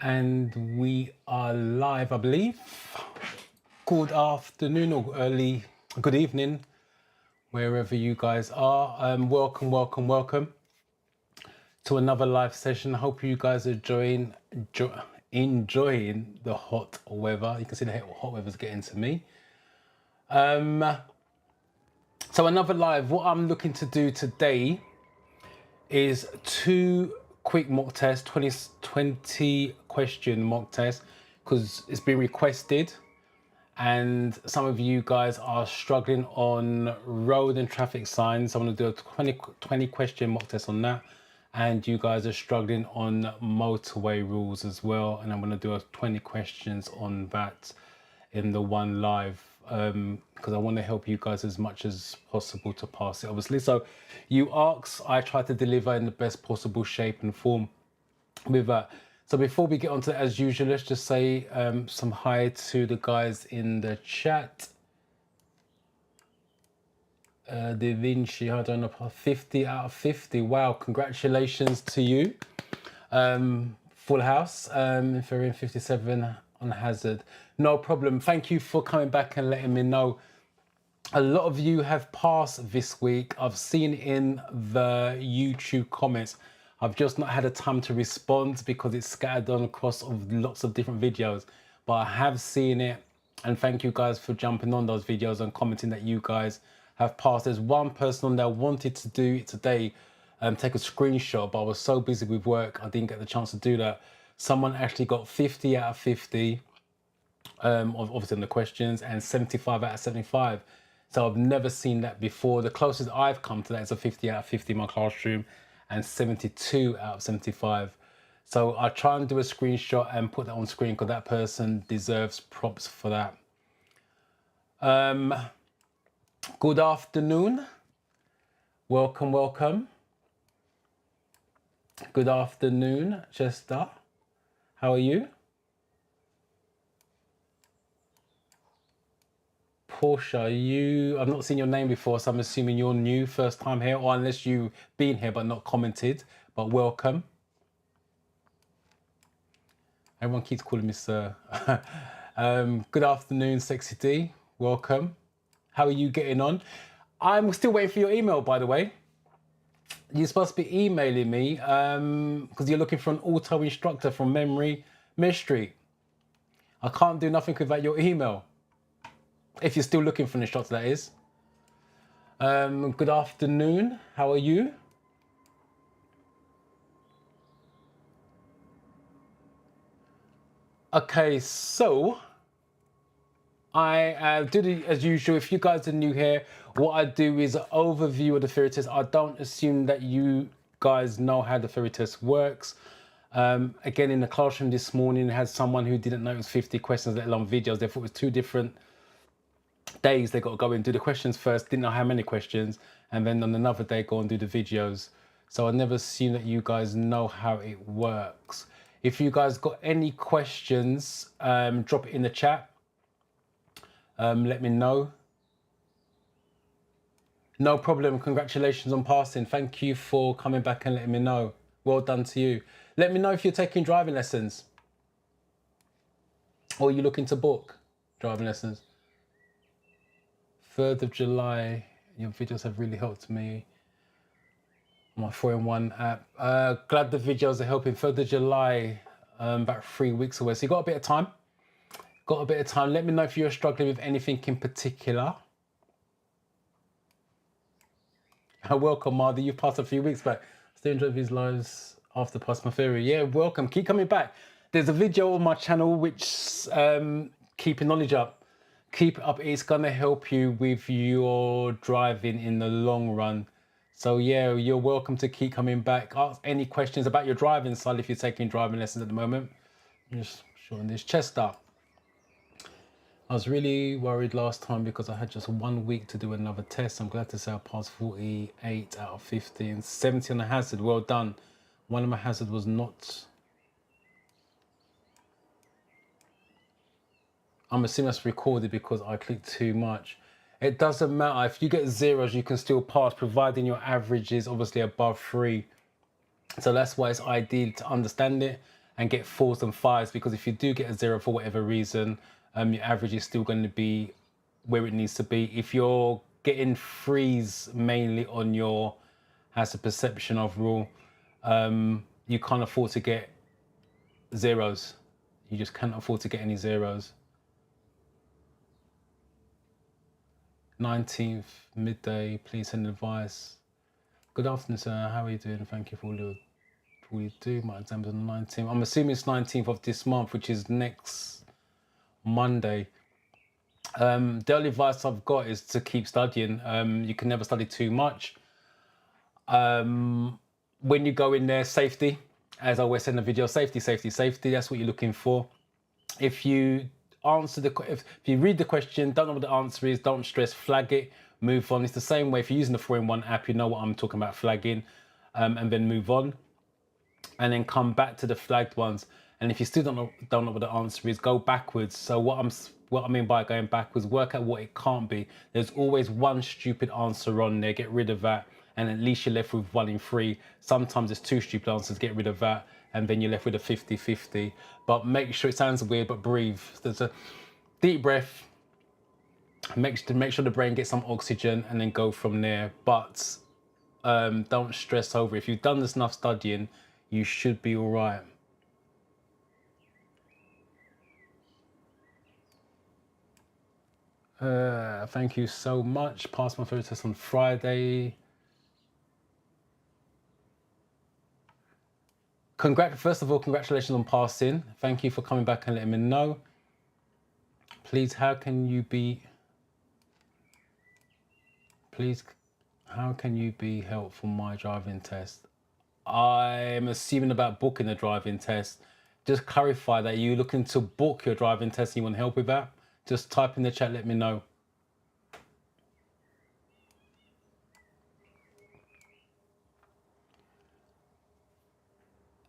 And we are live, I believe. Good afternoon or good evening, wherever you guys are. Welcome to another live session. I hope you guys are enjoying the hot weather. You can see the hot weather's getting to me. So another live. What I'm looking to do today is 2 quick mock tests, 20 question mock tests, because it's been requested and some of you guys are struggling on road and traffic signs. So I'm going to do a 20 question mock test on that, and you guys are struggling on motorway rules as well, and I'm going to do a 20 questions on that in the one live, because I want to help you guys as much as possible to pass it, obviously. So you ask, I try to deliver in the best possible shape and form with that. So before we get on to it, as usual, let's just say some hi to the guys in the chat. Da Vinci, I don't know, 50 out of 50. Wow, congratulations to you. Full house, if you're in 57 on hazard. No problem. Thank you for coming back and letting me know. A lot of you have passed this week. I've seen in the YouTube comments. I've just not had a time to respond because it's scattered on across of lots of different videos. But I have seen it, and thank you guys for jumping on those videos and commenting that you guys have passed. There's one person on there wanted to do it today, take a screenshot, but I was so busy with work I didn't get the chance to do that. Someone actually got 50 out of 50, obviously on the questions, and 75 out of 75. So I've never seen that before. The closest I've come to that is a 50 out of 50 in my classroom, and 72 out of 75. So I try and do a screenshot and put that on screen because that person deserves props for that. Good afternoon. Welcome. Good afternoon, Chester. How are you? Portia, I've not seen your name before, so I'm assuming you're new, first time here, or unless you've been here but not commented, but welcome. Everyone keeps calling me sir. Good afternoon, Sexy D, welcome. How are you getting on? I'm still waiting for your email, by the way. You're supposed to be emailing me because you're looking for an auto instructor from Memory Mystery. I can't do nothing without your email. If you're still looking for an instructor, that is. Good afternoon. How are you? Okay, so I do the, as usual. If you guys are new here, what I do is an overview of the theory test. I don't assume that you guys know how the theory test works. Again, in the classroom this morning, I had someone who didn't know it was 50 questions, let alone videos. They thought it was 2 different days. They got to go and do the questions first, didn't know how many questions, and then on another day go and do the videos. So I never assume that you guys know how it works. If you guys got any questions, drop it in the chat. Let me know. No problem. Congratulations on passing. Thank you for coming back and letting me know. Well done to you. Let me know if you're taking driving lessons or you're looking to book driving lessons. 3rd of July, your videos have really helped me. My 4-in-1 app. Glad the videos are helping. 3rd of July, about 3 weeks away. So you got a bit of time. Let me know if you're struggling with anything in particular. Welcome, Mardy. You've passed a few weeks back. Still enjoy these lives after passing my theory. Yeah, welcome. Keep coming back. There's a video on my channel which keeping knowledge up. Keep it up. It's gonna help you with your driving in the long run. So yeah, you're welcome to keep coming back. Ask any questions about your driving style if you're taking driving lessons at the moment. Just shorten this. Chester. I was really worried last time because I had just 1 week to do another test. I'm glad to say I passed 48 out of 50 and 70 on the hazard. Well done. One of my hazard was not. I'm assuming that's recorded because I clicked too much. It doesn't matter. If you get zeros, you can still pass, providing your average is obviously above 3. So that's why it's ideal to understand it and get 4s and 5s, because if you do get a 0 for whatever reason, your average is still going to be where it needs to be. If you're getting 3s mainly on your hazard perception overall, you can't afford to get 0s. You just can't afford to get any 0s. 19th, midday, please send advice. Good afternoon, sir. How are you doing? Thank you for all you do. My exam's on the 19th. I'm assuming it's 19th of this month, which is next Monday. The only advice I've got is to keep studying. You can never study too much. When you go in there, safety, as I always say in the video, safety, safety, safety. That's what you're looking for. If you if you read the question, don't know what the answer is, don't stress, flag it, move on. It's the same way if you're using the 4-in-1 app, you know what I'm talking about, flagging, and then move on, and then come back to the flagged ones. And if you still don't know what the answer is, go backwards. So what I mean by going backwards, work out what it can't be. There's always one stupid answer on there, get rid of that, and at least you're left with 1 in 3. Sometimes there's 2 stupid answers, get rid of that, and then you're left with a 50-50. But make sure, it sounds weird, but breathe. There's a deep breath. Make sure the brain gets some oxygen, and then go from there. But don't stress over it. If you've done this enough studying, you should be all right. Thank you so much. Passed my theory test on Friday. First of all, congratulations on passing. Thank you for coming back and letting me know. Please, how can you be helpful my driving test? I'm assuming about booking a driving test. Just clarify that you're looking to book your driving test and you want help with that. Just type in the chat, let me know.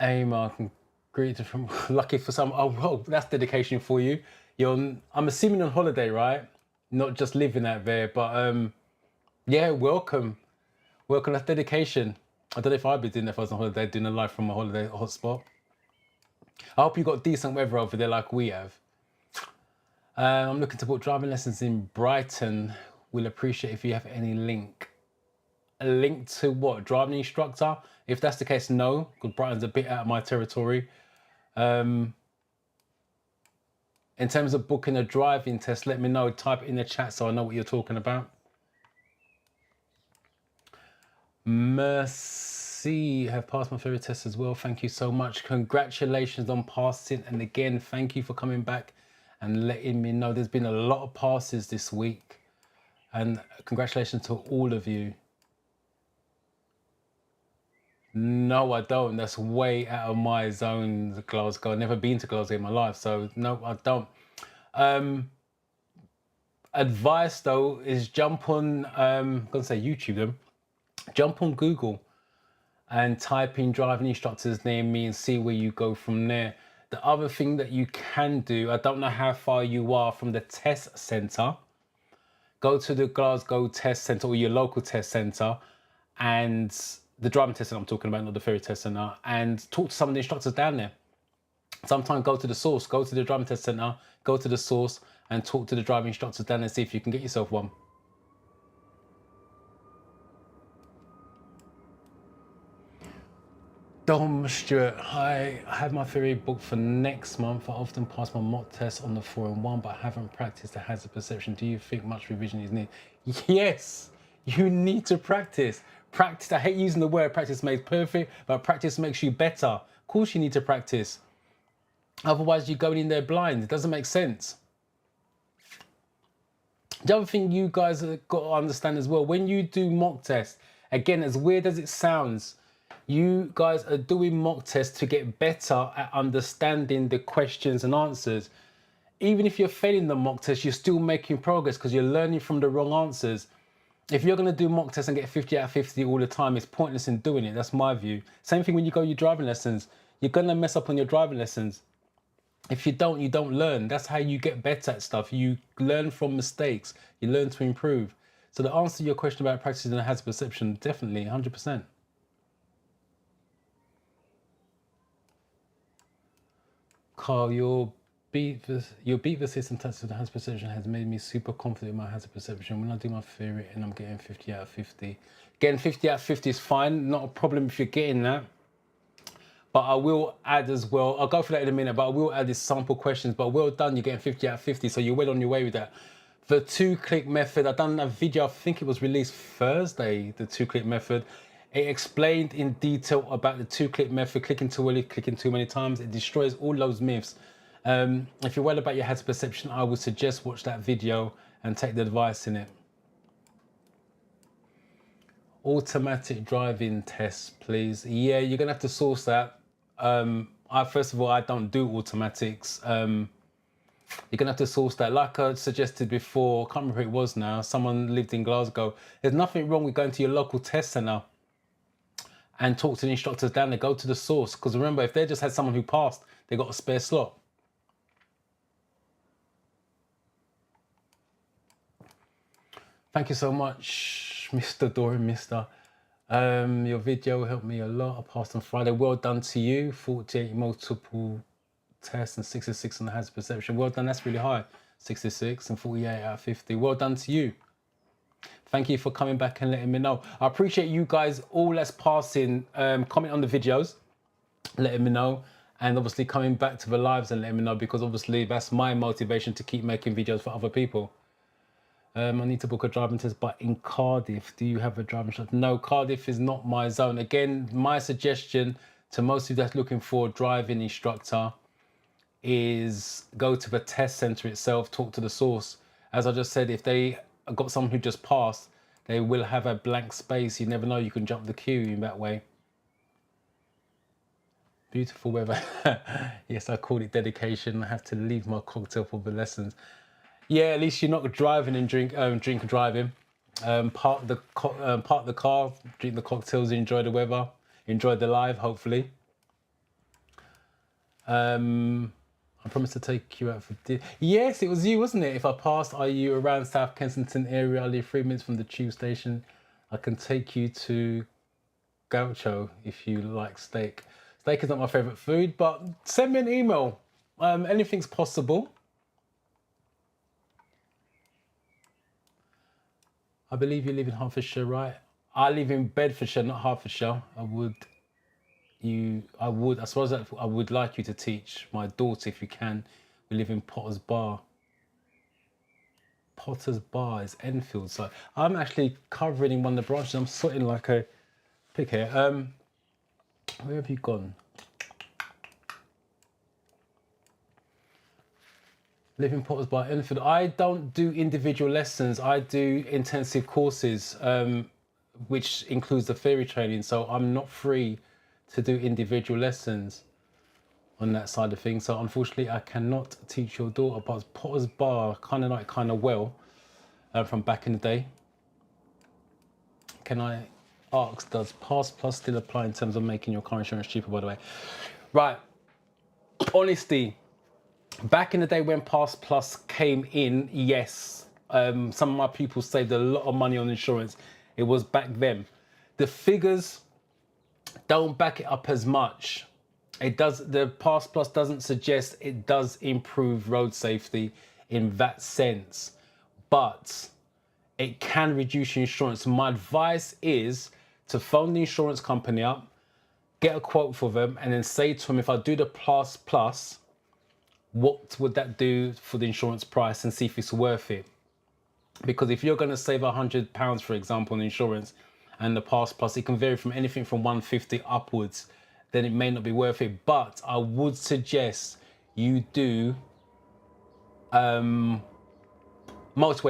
Aim, greeted from lucky for some. Oh, well, that's dedication for you. I'm assuming on holiday, right? Not just living out there, but yeah, welcome. That's dedication. I don't know if I'd be doing that if I was on holiday, doing a live from a holiday hotspot. I hope you got decent weather over there like we have. I'm looking to book driving lessons in Brighton. We'll appreciate if you have any link. A link to what? Driving instructor? If that's the case, no, because Brighton's a bit out of my territory. In terms of booking a driving test, let me know. Type it in the chat so I know what you're talking about. Mercy, have passed my theory test as well. Thank you so much. Congratulations on passing. And again, thank you for coming back and letting me know. There's been a lot of passes this week. And congratulations to all of you. No, I don't. That's way out of my zone, Glasgow. I've never been to Glasgow in my life, so no, I don't. Advice though is jump on, I'm gonna say YouTube them. Jump on Google and type in driving instructors near me and see where you go from there. The other thing that you can do, I don't know how far you are from the test centre. Go to the Glasgow test centre or your local test centre, and the driving test centre I'm talking about, not the ferry test centre, and talk to some of the instructors down there. Sometimes go to the source, go to the driving test centre, go to the source and talk to the driving instructors down there and see if you can get yourself one. Dom Stewart, I have my theory booked for next month. I often pass my mock test on the 4-in-1, but I haven't practiced the hazard perception. Do you think much revision is needed? Yes, you need to practice. Practice, I hate using the word practice makes perfect, but practice makes you better. Of course you need to practice. Otherwise you're going in there blind. It doesn't make sense. The other thing you guys have got to understand as well, when you do mock tests, again, as weird as it sounds, you guys are doing mock tests to get better at understanding the questions and answers. Even if you're failing the mock test, you're still making progress because you're learning from the wrong answers. If you're going to do mock tests and get 50 out of 50 all the time, it's pointless in doing it. That's my view. Same thing when you go your driving lessons. You're going to mess up on your driving lessons. If you don't learn. That's how you get better at stuff. You learn from mistakes. You learn to improve. So the answer to your question about practicing the hazard perception, definitely 100%. Carl, your beat the system test of the hazard perception has made me super confident in my hazard perception. When I do my theory and I'm getting 50 out of 50. Getting 50 out of 50 is fine, not a problem if you're getting that. But I will add as well, I'll go for that in a minute, but I will add these sample questions. But well done, you're getting 50 out of 50, so you're well on your way with that. The 2-click method, I've done a video, I think it was released Thursday, the 2-click method. It explained in detail about the 2-click method, clicking too early, clicking too many times. It destroys all those myths. If you're worried about your hazard perception, I would suggest watch that video and take the advice in it. Automatic driving test, please. Yeah, you're gonna have to source that. First of all, I don't do automatics. You're gonna have to source that. Like I suggested before, I can't remember who it was now, someone lived in Glasgow. There's nothing wrong with going to your local test centre and talk to the instructors down there, go to the source. Because remember, if they just had someone who passed, they got a spare slot. Thank you so much, Mr. Dorian, Mr. Your video helped me a lot. I passed on Friday. Well done to you. 48 multiple tests and 66 on the hazard perception. Well done, that's really high. 66 and 48 out of 50. Well done to you. Thank you for coming back and letting me know. I appreciate you guys all that's passing, comment on the videos, letting me know, and obviously coming back to the lives and letting me know, because obviously that's my motivation to keep making videos for other people. I need to book a driving test, but in Cardiff, do you have a driving shop? No, Cardiff is not my zone. Again, my suggestion to most of you that's looking for a driving instructor is go to the test centre itself, talk to the source. As I just said, if they got someone who just passed, they will have a blank space. You never know, you can jump the queue in that way. Beautiful weather. Yes, I called it dedication. I have to leave my cocktail for the lessons. Yeah, at least you're not driving and drink and driving. Park the car, drink the cocktails, enjoy the weather, enjoy the live, hopefully. I promised to take you out for dinner. Yes, it was you, wasn't it? If I passed, are you around South Kensington area? I live 3 minutes from the tube station. I can take you to Gaucho if you like steak. Steak is not my favourite food, but send me an email. Anything's possible. I believe you live in Hertfordshire, right? I live in Bedfordshire, not Hertfordshire. I suppose that I would like you to teach my daughter if you can. We live in Potter's Bar. Potter's Bar is Enfield, so I'm actually covering in one of the branches. I'm sweating like a pig here. Where have you gone? Live in Potter's Bar, Enfield. I don't do individual lessons. I do intensive courses, which includes the theory training. So I'm not free to do individual lessons on that side of things. So unfortunately, I cannot teach your daughter. But Potter's Bar, kind of well, from back in the day. Can I ask, does Pass Plus still apply in terms of making your car insurance cheaper, by the way? Right, honesty. Back in the day when Pass Plus came in, yes, some of my people saved a lot of money on insurance. It was back then. The figures don't back it up as much. It does. The Pass Plus doesn't suggest it does improve road safety in that sense, but it can reduce your insurance. My advice is to phone the insurance company up, get a quote for them, and then say to them, if I do the Pass Plus, what would that do for the insurance price, and see if it's worth it. Because if you're going to save £100, for example, on insurance, and the Pass Plus, it can vary from anything from 150 upwards, then it may not be worth it. But I would suggest you do motorway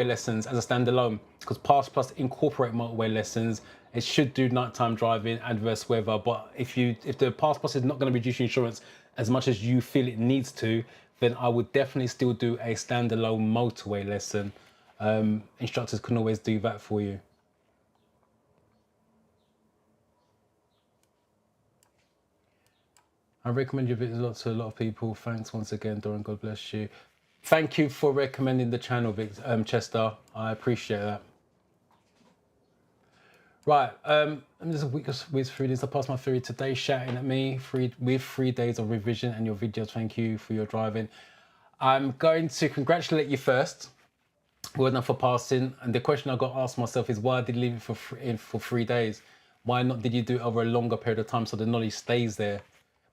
lessons as a standalone, because Pass Plus incorporate motorway lessons. It should do nighttime driving, adverse weather. But if the Pass Plus is not going to reduce your insurance as much as you feel it needs to, then I would definitely still do a standalone motorway lesson. Instructors can always do that for you. I recommend your videos to a lot of people. Thanks once again, Dorian. God bless you. Thank you for recommending the channel, Chester. I appreciate that. Right, let me just whiz through this. I passed my theory today, shouting at me with 3 days of revision and your videos. Thank you for your driving. I'm going to congratulate you first. Well done for passing. And the question I got to ask myself is, why did you leave it for 3 days? Why not did you do it over a longer period of time so the knowledge stays there?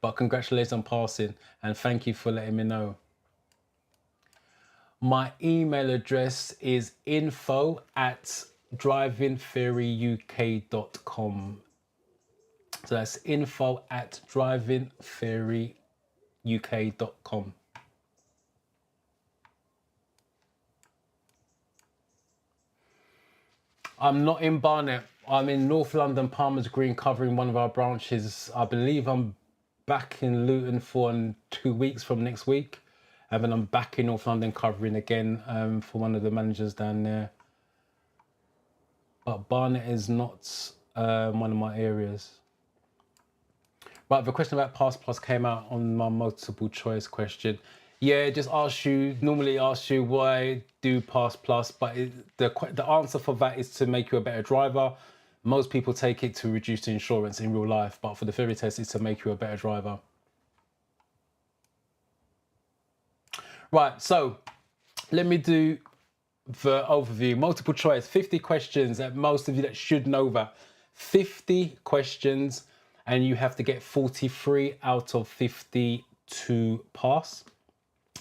But congratulations on passing, and thank you for letting me know. My email address is info@drivingtheoryuk.com. So that's info@drivingtheoryuk.com. I'm not in Barnet. I'm in North London, Palmer's Green, covering one of our branches. I believe I'm back in Luton for 2 weeks from next week. And then I'm back in North London covering again for one of the managers down there. But Barnet is not one of my areas. Right, the question about Pass Plus came out on my multiple choice question. Yeah, just normally asks you why do Pass Plus, but the answer for that is to make you a better driver. Most people take it to reduce the insurance in real life, but for the theory test, it's to make you a better driver. Right, so let me do the overview. Multiple choice, 50 questions that most of you that should know that. 50 questions, and you have to get 43 out of 50 to pass.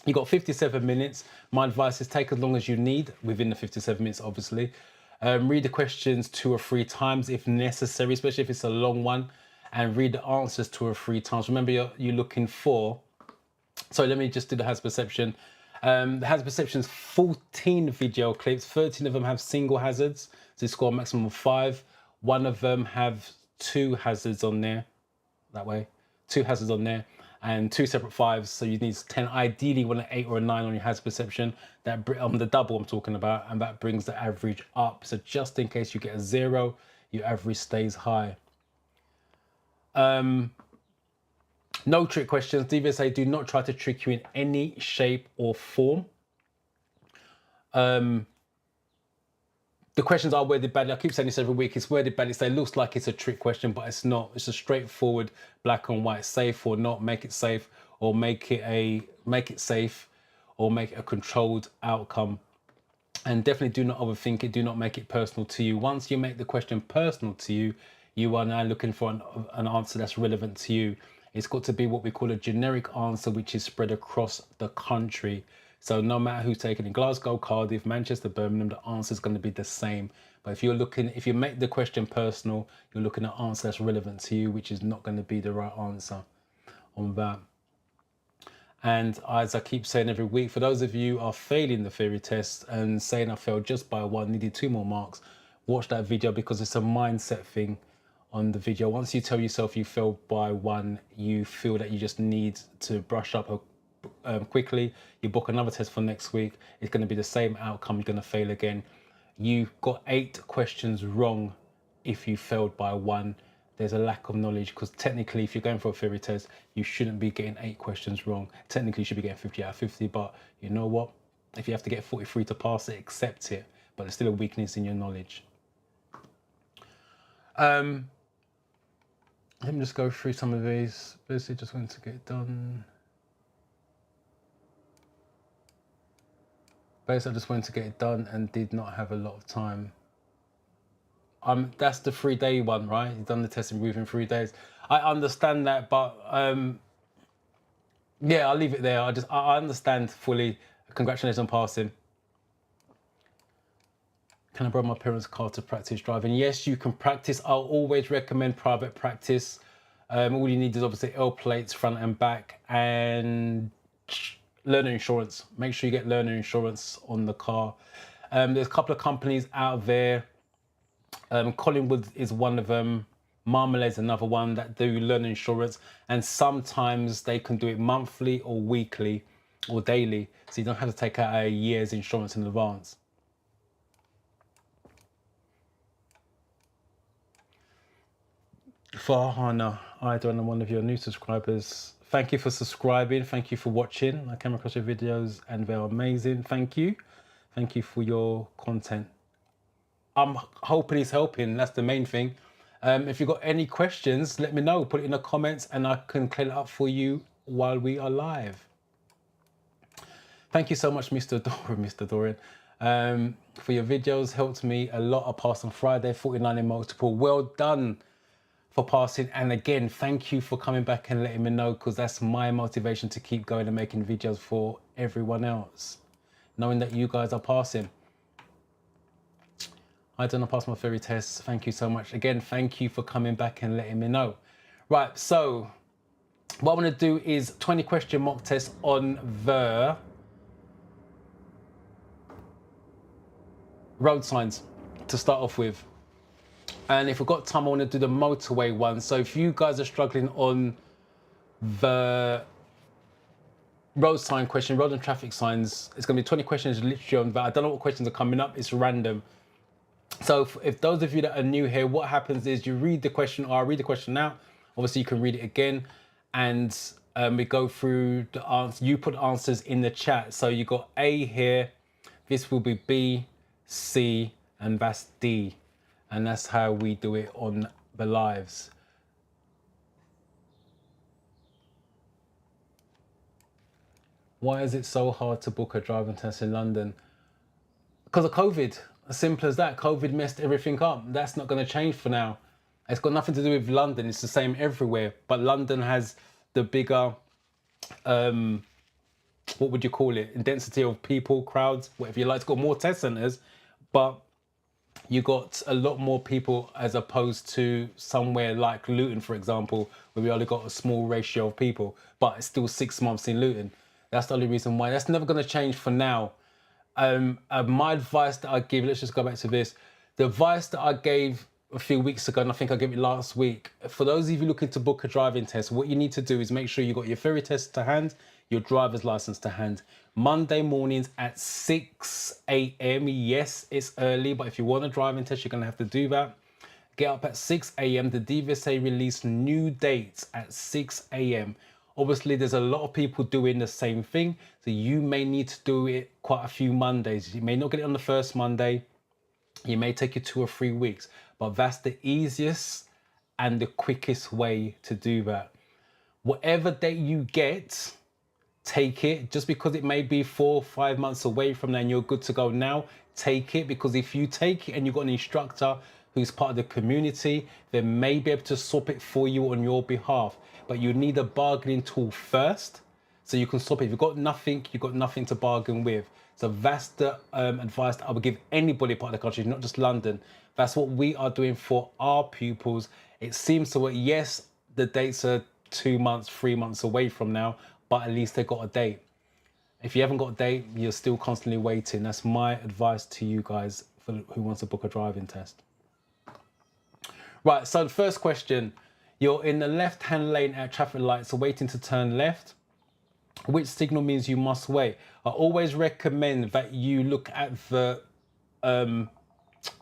You got 57 minutes. My advice is take as long as you need within the 57 minutes, obviously. Read the questions 2 or 3 times if necessary, especially if it's a long one, and read the answers 2 or 3 times. Remember, you're looking for, so let me just do the hazard perception. The hazard perception is 14 video clips. 13 of them have single hazards, so you score a maximum of 5. One of them have 2 hazards on there, that way, 2 hazards on there, and 2 separate 5s, so you need 10. Ideally, you want an 8 or a 9 on your hazard perception. That the double I'm talking about, and that brings the average up. So just in case you get a 0, your average stays high. No trick questions. DVSA do not try to trick you in any shape or form. The questions are worded badly. I keep saying this every week. It's worded badly. So it looks like it's a trick question, but it's not. It's a straightforward black and white, safe or not, make it safe, or make it safe, or make it a controlled outcome. And definitely do not overthink it. Do not make it personal to you. Once you make the question personal to you, you are now looking for an answer that's relevant to you. It's got to be what we call a generic answer, which is spread across the country. So no matter who's taken in Glasgow, Cardiff, Manchester, Birmingham, the answer is going to be the same. But if you make the question personal, you're looking at an answer that's relevant to you, which is not going to be the right answer on that. And as I keep saying every week, for those of you who are failing the theory test and saying I failed just by 1, needed 2 more marks, watch that video, because it's a mindset thing on the video. Once you tell yourself you failed by 1, you feel that you just need to brush up quickly. You book another test for next week, it's going to be the same outcome, you're going to fail again. You got 8 questions wrong if you failed by 1. There's a lack of knowledge, because technically if you're going for a theory test, you shouldn't be getting 8 questions wrong. Technically you should be getting 50 out of 50, but you know what? If you have to get 43 to pass it, accept it, but there's still a weakness in your knowledge. Let me just go through some of these. Basically just wanted to get it done. Basically I just wanted to get it done and did not have a lot of time. That's the 3-day one, right? You've done the testing within 3 days. I understand that, but yeah, I'll leave it there. I understand fully. Congratulations on passing. Can I borrow my parents' car to practice driving? Yes, you can practice. I'll always recommend private practice. All you need is obviously L plates, front and back, and learner insurance. Make sure you get learner insurance on the car. There's a couple of companies out there. Collingwood is one of them. Marmalade's another one that do learner insurance, and sometimes they can do it monthly or weekly or daily, so you don't have to take out a year's insurance in advance. Farhana, I don't know, one of your new subscribers. Thank you for subscribing. Thank you for watching. I came across your videos and they're amazing. Thank you. Thank you for your content. I'm hoping it's helping. That's the main thing. If you've got any questions, let me know. Put it in the comments and I can clear it up for you while we are live. Thank you so much, Mr. Dorian, for your videos. Helped me a lot. I passed on Friday, 49 in multiple. Well done for passing. And again, thank you for coming back and letting me know, because that's my motivation to keep going and making videos for everyone else. Knowing that you guys are passing. I don't know, pass my theory test. Thank you so much. Again, thank you for coming back and letting me know. Right, so what I'm going to do is 20 question mock test on the road signs to start off with. And if we've got time, I want to do the motorway one. So if you guys are struggling on the road sign question, road and traffic signs, it's going to be 20 questions literally on that. I don't know what questions are coming up. It's random. So if those of you that are new here, what happens is you read the question, or I read the question out. Obviously, you can read it again, and we go through the answer. You put answers in the chat. So you got A here. This will be B, C, and that's D. And that's how we do it on the lives. Why is it so hard to book a driving test in London? Because of COVID. As simple as that. COVID messed everything up. That's not going to change for now. It's got nothing to do with London. It's the same everywhere. But London has the bigger, what would you call it? Density of people, crowds, whatever you like. It's got more test centres, but you got a lot more people as opposed to somewhere like Luton, for example, where we only got a small ratio of people, but it's still 6 months in Luton. That's the only reason why. That's never going to change for now. My advice that I give, let's just go back to this. The advice that I gave a few weeks ago, and I think I gave it last week, for those of you looking to book a driving test, what you need to do is make sure you got your theory test to hand, your driver's license to hand. Monday mornings at 6 a.m. Yes, it's early, but if you want a driving test, you're going to have to do that. Get up at 6 a.m. The DVSA release new dates at 6 a.m. Obviously, there's a lot of people doing the same thing, so you may need to do it quite a few Mondays. You may not get it on the first Monday. You may take you 2 or 3 weeks, but that's the easiest and the quickest way to do that. Whatever date you get, take it. Just because it may be 4 or 5 months away from now and you're good to go now, take it. Because if you take it and you've got an instructor who's part of the community, they may be able to swap it for you on your behalf. But you need a bargaining tool first, so you can swap it. If you've got nothing to bargain with. So that's the advice that I would give anybody part of the country, not just London. That's what we are doing for our pupils. It seems to work. Yes, the dates are 2 months, 3 months away from now, but at least they got a date. If you haven't got a date, you're still constantly waiting. That's my advice to you guys who wants to book a driving test. Right, so the first question. You're in the left-hand lane at traffic lights, waiting to turn left. Which signal means you must wait? I always recommend that you look at the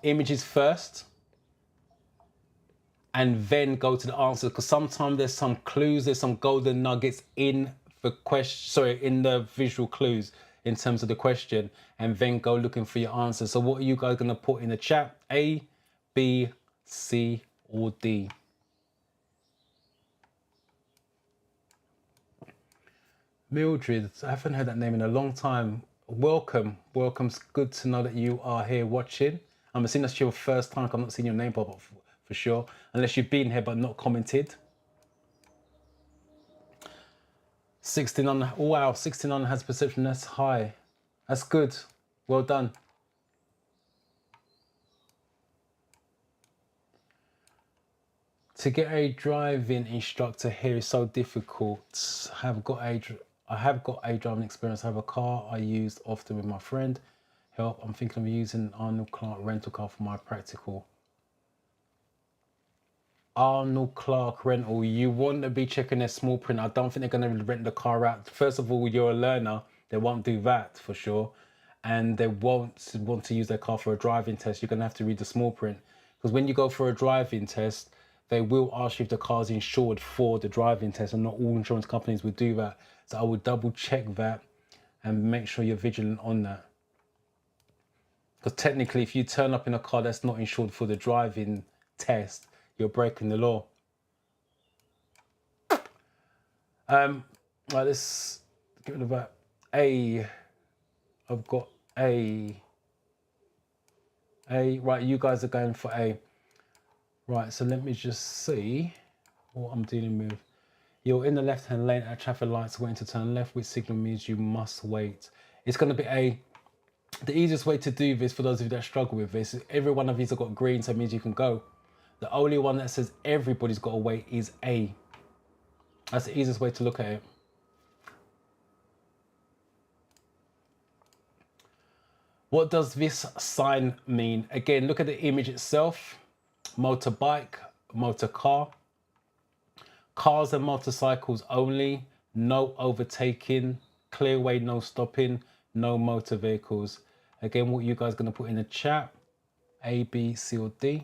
images first and then go to the answer, because sometimes there's some clues, there's some golden nuggets in the question, in the visual clues in terms of the question, and then go looking for your answer. So what are you guys going to put in the chat? A, B, C, or D? Mildred, I haven't heard that name in a long time. Welcome. Welcome's good to know that you are here watching. I'm assuming that's your first time. I'm not seeing your name pop up for sure, unless you've been here but not commented. 69, oh wow, 69 has perception, that's high. That's good, well done. To get a driving instructor here is so difficult. I have got a driving experience. I have a car I used often with my friend. Help, I'm thinking of using Arnold Clark rental car for my practical. Arnold Clark rental, you want to be checking their small print. I don't think they're going to rent the car out. First of all, you're a learner. They won't do that for sure. And they won't want to use their car for a driving test. You're going to have to read the small print. Because when you go for a driving test, they will ask you if the car's insured for the driving test, and not all insurance companies would do that. So I would double check that and make sure you're vigilant on that. Because technically, if you turn up in a car that's not insured for the driving test, you're breaking the law. Right, let's give it about A. I've got A. Right, you guys are going for A. Right, so let me just see what I'm dealing with. You're in the left-hand lane at traffic lights waiting to turn left, which signal means you must wait. It's going to be A. The easiest way to do this, for those of you that struggle with this, is every one of these have got green, so it means you can go. The only one that says everybody's got to wait is A. That's the easiest way to look at it. What does this sign mean? Again, look at the image itself. Motorbike, motor car. Cars and motorcycles only. No overtaking. Clear way, no stopping. No motor vehicles. Again, what you guys are going to put in the chat? A, B, C, or D?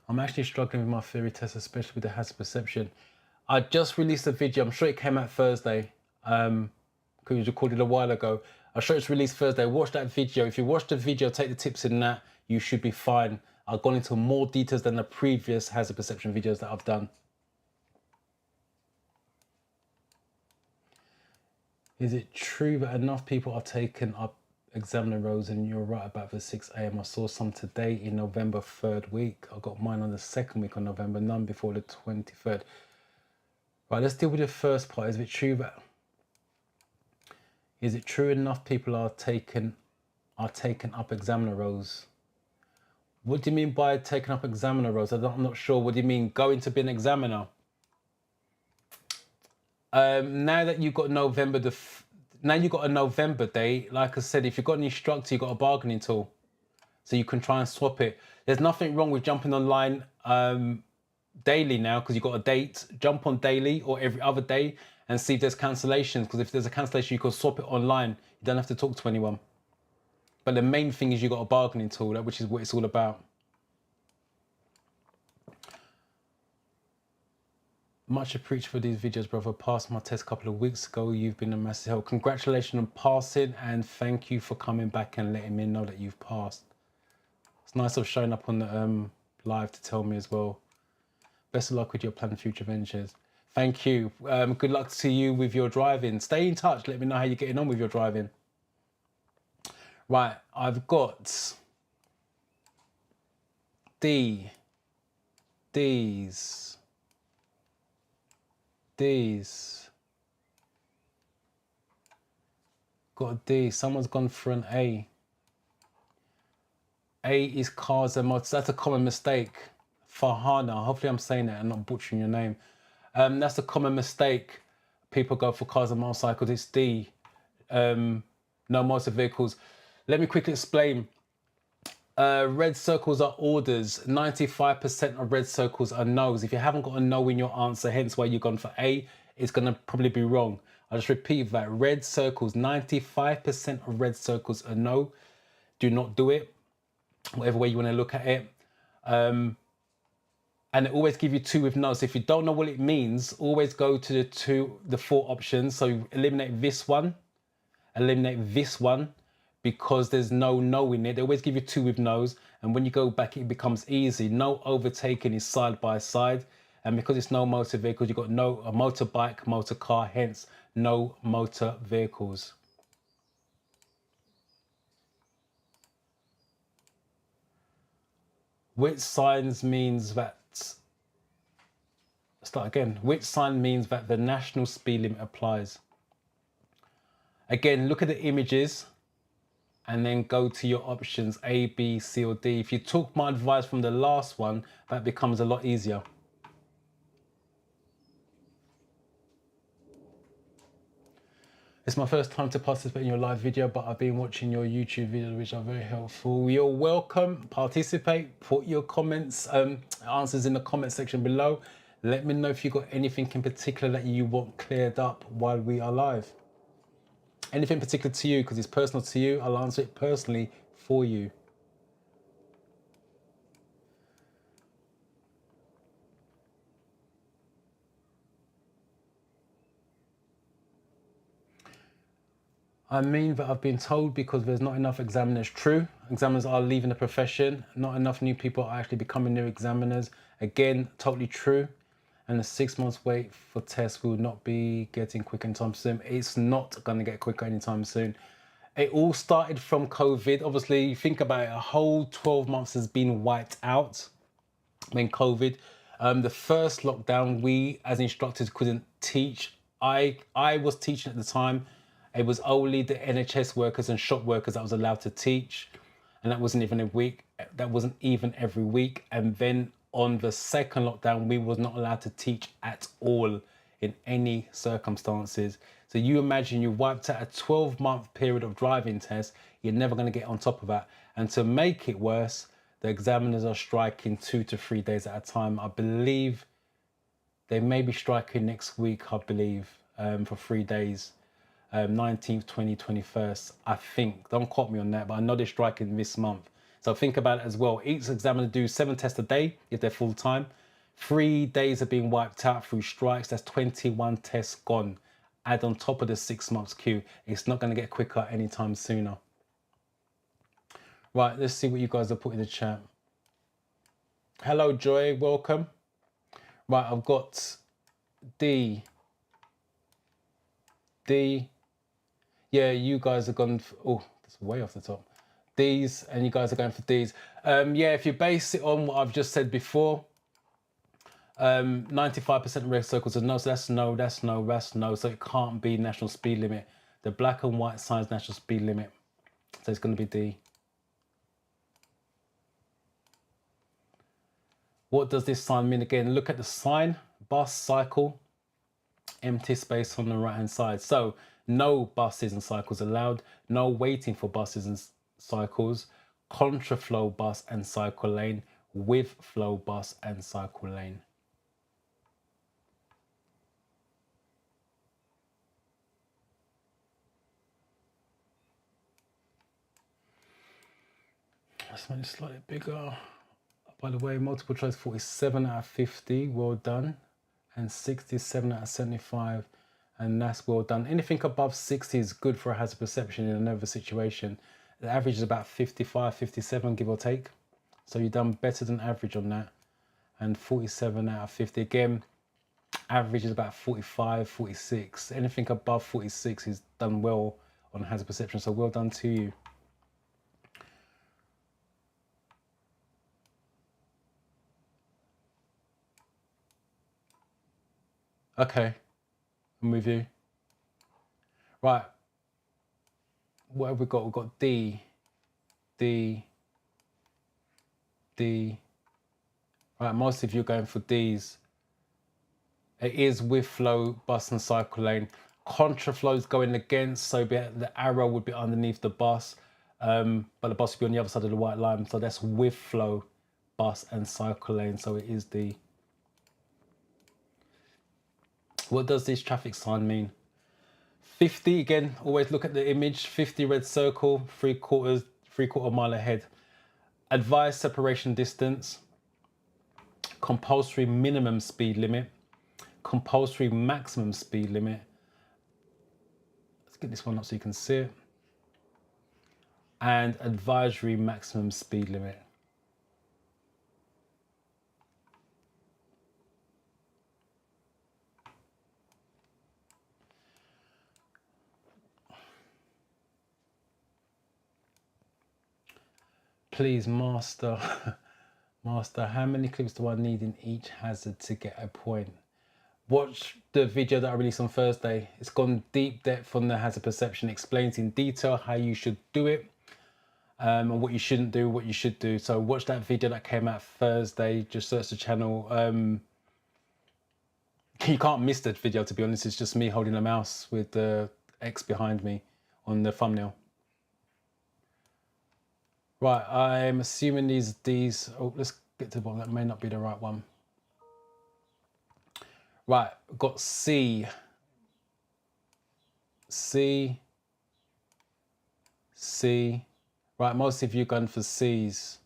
I'm actually struggling with my theory test, especially with the hazard perception. I just released a video. I'm sure it came out Thursday. Because it was recorded a while ago. I'm sure it's released Thursday. Watch that video. If you watch the video, take the tips in that, you should be fine. I've gone into more details than the previous hazard perception videos that I've done. Is it true that enough people are taking up examiner rows? And you're right about the 6 a.m. I saw some today in November 3rd week. I got mine on the 2nd week of November, none before the 23rd. Right, let's deal with the first part. Is it true enough people are taking up examiner rows? What do you mean by taking up examiner rows? I'm not sure. What do you mean going to be an examiner? Now that you've got now you've got a November date, like I said, if you've got an instructor, you've got a bargaining tool. So you can try and swap it. There's nothing wrong with jumping online daily now, because you've got a date. Jump on daily or every other day and see if there's cancellations, because if there's a cancellation, you can swap it online. You don't have to talk to anyone. But the main thing is you've got a bargaining tool, which is what it's all about. Much appreciated for these videos, brother. Passed my test a couple of weeks ago. You've been a massive help. Congratulations on passing, and thank you for coming back and letting me know that you've passed. It's nice of showing up on the live to tell me as well. Best of luck with your planned future ventures. Thank you. Good luck to you with your driving. Stay in touch. Let me know how you're getting on with your driving. Right, I've got D's. Got a D. Someone's gone for an A. A is cars and mods. That's a common mistake. Farhana. Hopefully I'm saying that and not butchering your name. That's a common mistake. People go for cars and motorcycles. It's D. No motor vehicles. Let me quickly explain. Red circles are orders. 95% of red circles are no's. If you haven't got a no in your answer, hence why you've gone for A, it's going to probably be wrong. I'll just repeat that. Red circles, 95% of red circles are no. Do not do it. Whatever way you want to look at it. And it always give you 2 with no. So if you don't know what it means, always go to the 4 options. So eliminate this one, eliminate this one, because there's no in it. They always give you 2 with no's, and when you go back it becomes easy. No overtaking is side by side, and because it's no motor vehicles, you've got no a motorbike, motor car, hence no motor vehicles. Which signs means that, start again, which sign means that the national speed limit applies? Again, look at the images and then go to your options A, B, C, or D. If you took my advice from the last one, that becomes a lot easier. It's my first time to participate in your live video, but I've been watching your YouTube videos, which are very helpful. You're welcome. Participate. Put your comments, answers in the comment section below. Let me know if you've got anything in particular that you want cleared up while we are live. Anything particular to you, because it's personal to you, I'll answer it personally for you. I mean that I've been told because there's not enough examiners. True, examiners are leaving the profession. Not enough new people are actually becoming new examiners. Again, totally true. And the 6 months wait for tests will not be getting quicker anytime soon. It's not going to get quicker anytime soon. It all started from COVID. Obviously, you think about it, a whole 12 months has been wiped out when COVID. The first lockdown, we as instructors couldn't teach. I was teaching at the time. It was only the NHS workers and shop workers that was allowed to teach. And that wasn't even a week. That wasn't even every week. And then on the second lockdown, we was not allowed to teach at all in any circumstances. So you imagine you wiped out a 12-month period of driving tests. You're never going to get on top of that. And to make it worse, the examiners are striking 2 to 3 days at a time. I believe they may be striking next week, I believe, for 3 days. 19th, 20th, 21st, I think. Don't quote me on that, but I know they're striking this month. So think about it as well. Each examiner do 7 tests a day if they're full time. 3 days are being wiped out through strikes. That's 21 tests gone. Add on top of the 6 months queue. It's not going to get quicker anytime sooner. Right, let's see what you guys have put in the chat. Hello, Joy, welcome. Right, I've got D. Yeah, you guys are gone. Oh, that's way off the top. D's, and you guys are going for D's. Yeah, if you base it on what I've just said before, 95% of red circles are no, so that's no, that's no, that's no. So it can't be national speed limit. The black and white sign is national speed limit. So it's going to be D. What does this sign mean again? Look at the sign, bus, cycle, empty space on the right hand side. So no buses and cycles allowed, no waiting for buses and cycles, contraflow bus and cycle lane, with flow bus and cycle lane. Let's make it slightly bigger. By the way, multiple choice 47 out of 50, well done. And 67 out of 75, and that's well done. Anything above 60 is good for a hazard perception in another situation. The average is about 55, 57, give or take. So you've done better than average on that. And 47 out of 50, again, average is about 45, 46. Anything above 46 is done well on hazard perception, so well done to you. Okay, I'm with you. Right, what have we got? We've got D. Right, most of you are going for D's. It is with flow, bus and cycle lane. Contraflow is going against, so the arrow would be underneath the bus, but the bus would be on the other side of the white line. So that's with flow, bus and cycle lane. So it is D. What does this traffic sign mean? 50, again, always look at the image. 50 red circle, three-quarter mile ahead. Advised separation distance. Compulsory minimum speed limit. Compulsory maximum speed limit. Let's get this one up so you can see it. And advisory maximum speed limit. Please, Master, how many clips do I need in each hazard to get a point? Watch the video that I released on Thursday. It's gone deep depth on the hazard perception, explains in detail how you should do it, and what you shouldn't do, what you should do. So watch that video that came out Thursday. Just search the channel. You can't miss that video, to be honest. It's just me holding a mouse with the X behind me on the thumbnail. Right, I'm assuming these, oh, let's get to the bottom. That may not be the right one. Right, got C. Right, most of you going for C's.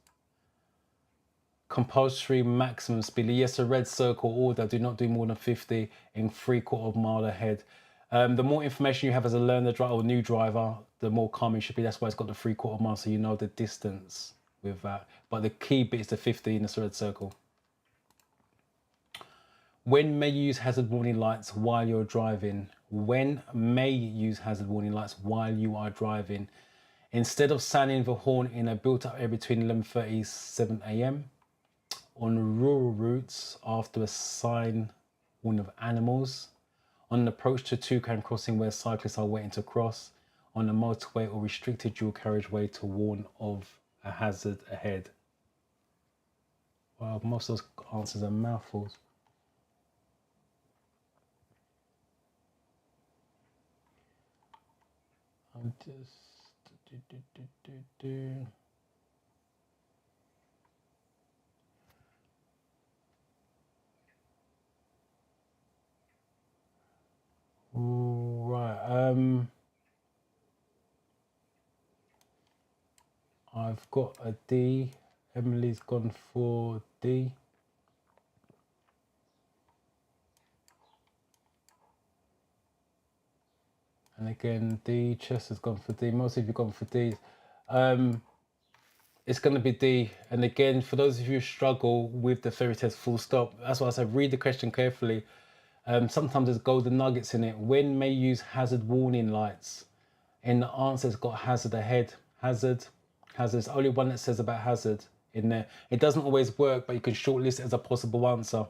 Compulsory maximum speed. Yes, a red circle order. Do not do more than 50 in 3/4 mile ahead. The more information you have as a learner driver or new driver, the more calm you should be. That's why it's got the 3/4 mile, so you know the distance with that. But the key bit is the 50 in the red circle. When may you use hazard warning lights while you're driving? When may you use hazard warning lights while you are driving? Instead of sounding the horn in a built-up area between 11:30 and 7 a.m. on rural routes after a sign warning of animals, on an approach to toucan crossing where cyclists are waiting to cross, on a motorway or restricted dual carriageway to warn of a hazard ahead. Wow, most of those answers are mouthfuls. I'm just right. I've got a D. Emily's gone for D. And again, D. Chester's gone for D. Most of you have gone for D. It's going to be D. And again, for those of you who struggle with the fairy test full stop, that's why I said read the question carefully. Sometimes there's golden nuggets in it. When may you use hazard warning lights? In the answer, it's got hazard ahead. Hazard. Hazard's only one that says about hazard in there. It doesn't always work, but you can shortlist it as a possible answer.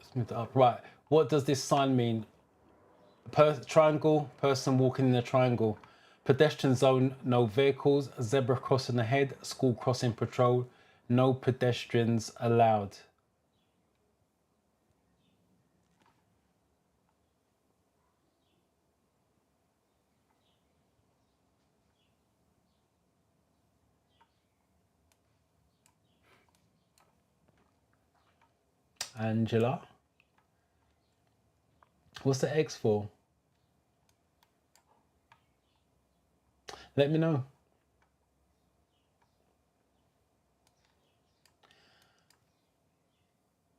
Let's move that up. Right. What does this sign mean? Triangle, person walking in a triangle. Pedestrian zone, no vehicles. Zebra crossing ahead. School crossing patrol. No pedestrians allowed. Angela. What's the X for? Let me know.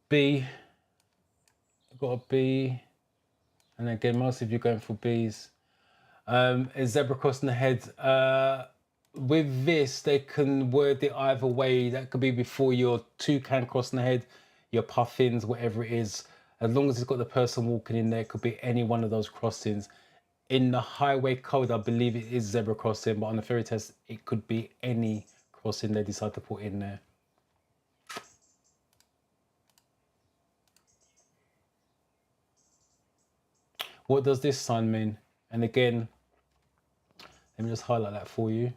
B. I've got a B. And again, most of you going for Bs. Is zebra crossing ahead? With this, they can word it either way. That could be before your toucan crossing ahead, your puffins, whatever it is. As long as it's got the person walking in there, it could be any one of those crossings. In the highway code, I believe it is zebra crossing, but on the fairy test, it could be any crossing they decide to put in there. What does this sign mean? And again, let me just highlight that for you.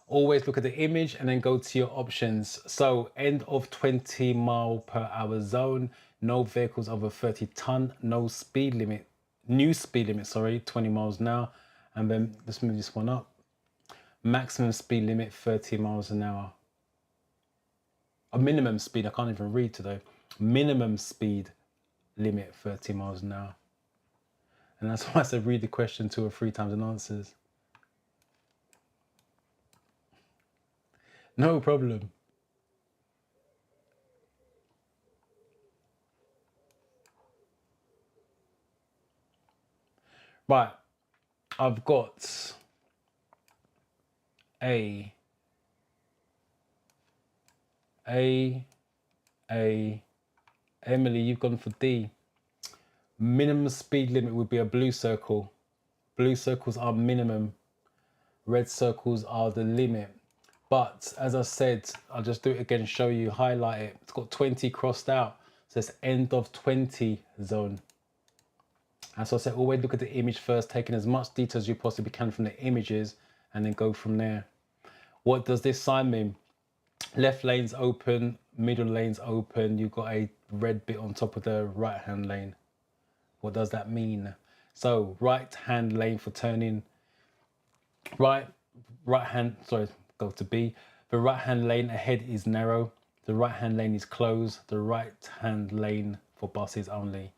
Always look at the image and then go to your options. So end of 20 mile per hour zone, no vehicles over 30 ton, no speed limit, new speed limit, sorry, 20 miles an hour. And then let's move this one up. Maximum speed limit, 30 miles an hour. A minimum speed, I can't even read today. Minimum speed limit, 30 miles an hour. And that's why I said read the question 2 or 3 times and answers. No problem. Right, I've got A. Emily, you've gone for D. Minimum speed limit would be a blue circle. Blue circles are minimum. Red circles are the limit. But as I said, I'll just do it again, show you, highlight it. It's got 20 crossed out. So it's end of 20 zone. And so I said, always look at the image first, taking as much detail as you possibly can from the images and then go from there. What does this sign mean? Left lane's open, middle lane's open. You've got a red bit on top of the right-hand lane. What does that mean? So right-hand lane for turning. Right hand, sorry, go to B. The right-hand lane ahead is narrow. The right-hand lane is closed. The right-hand lane for buses only.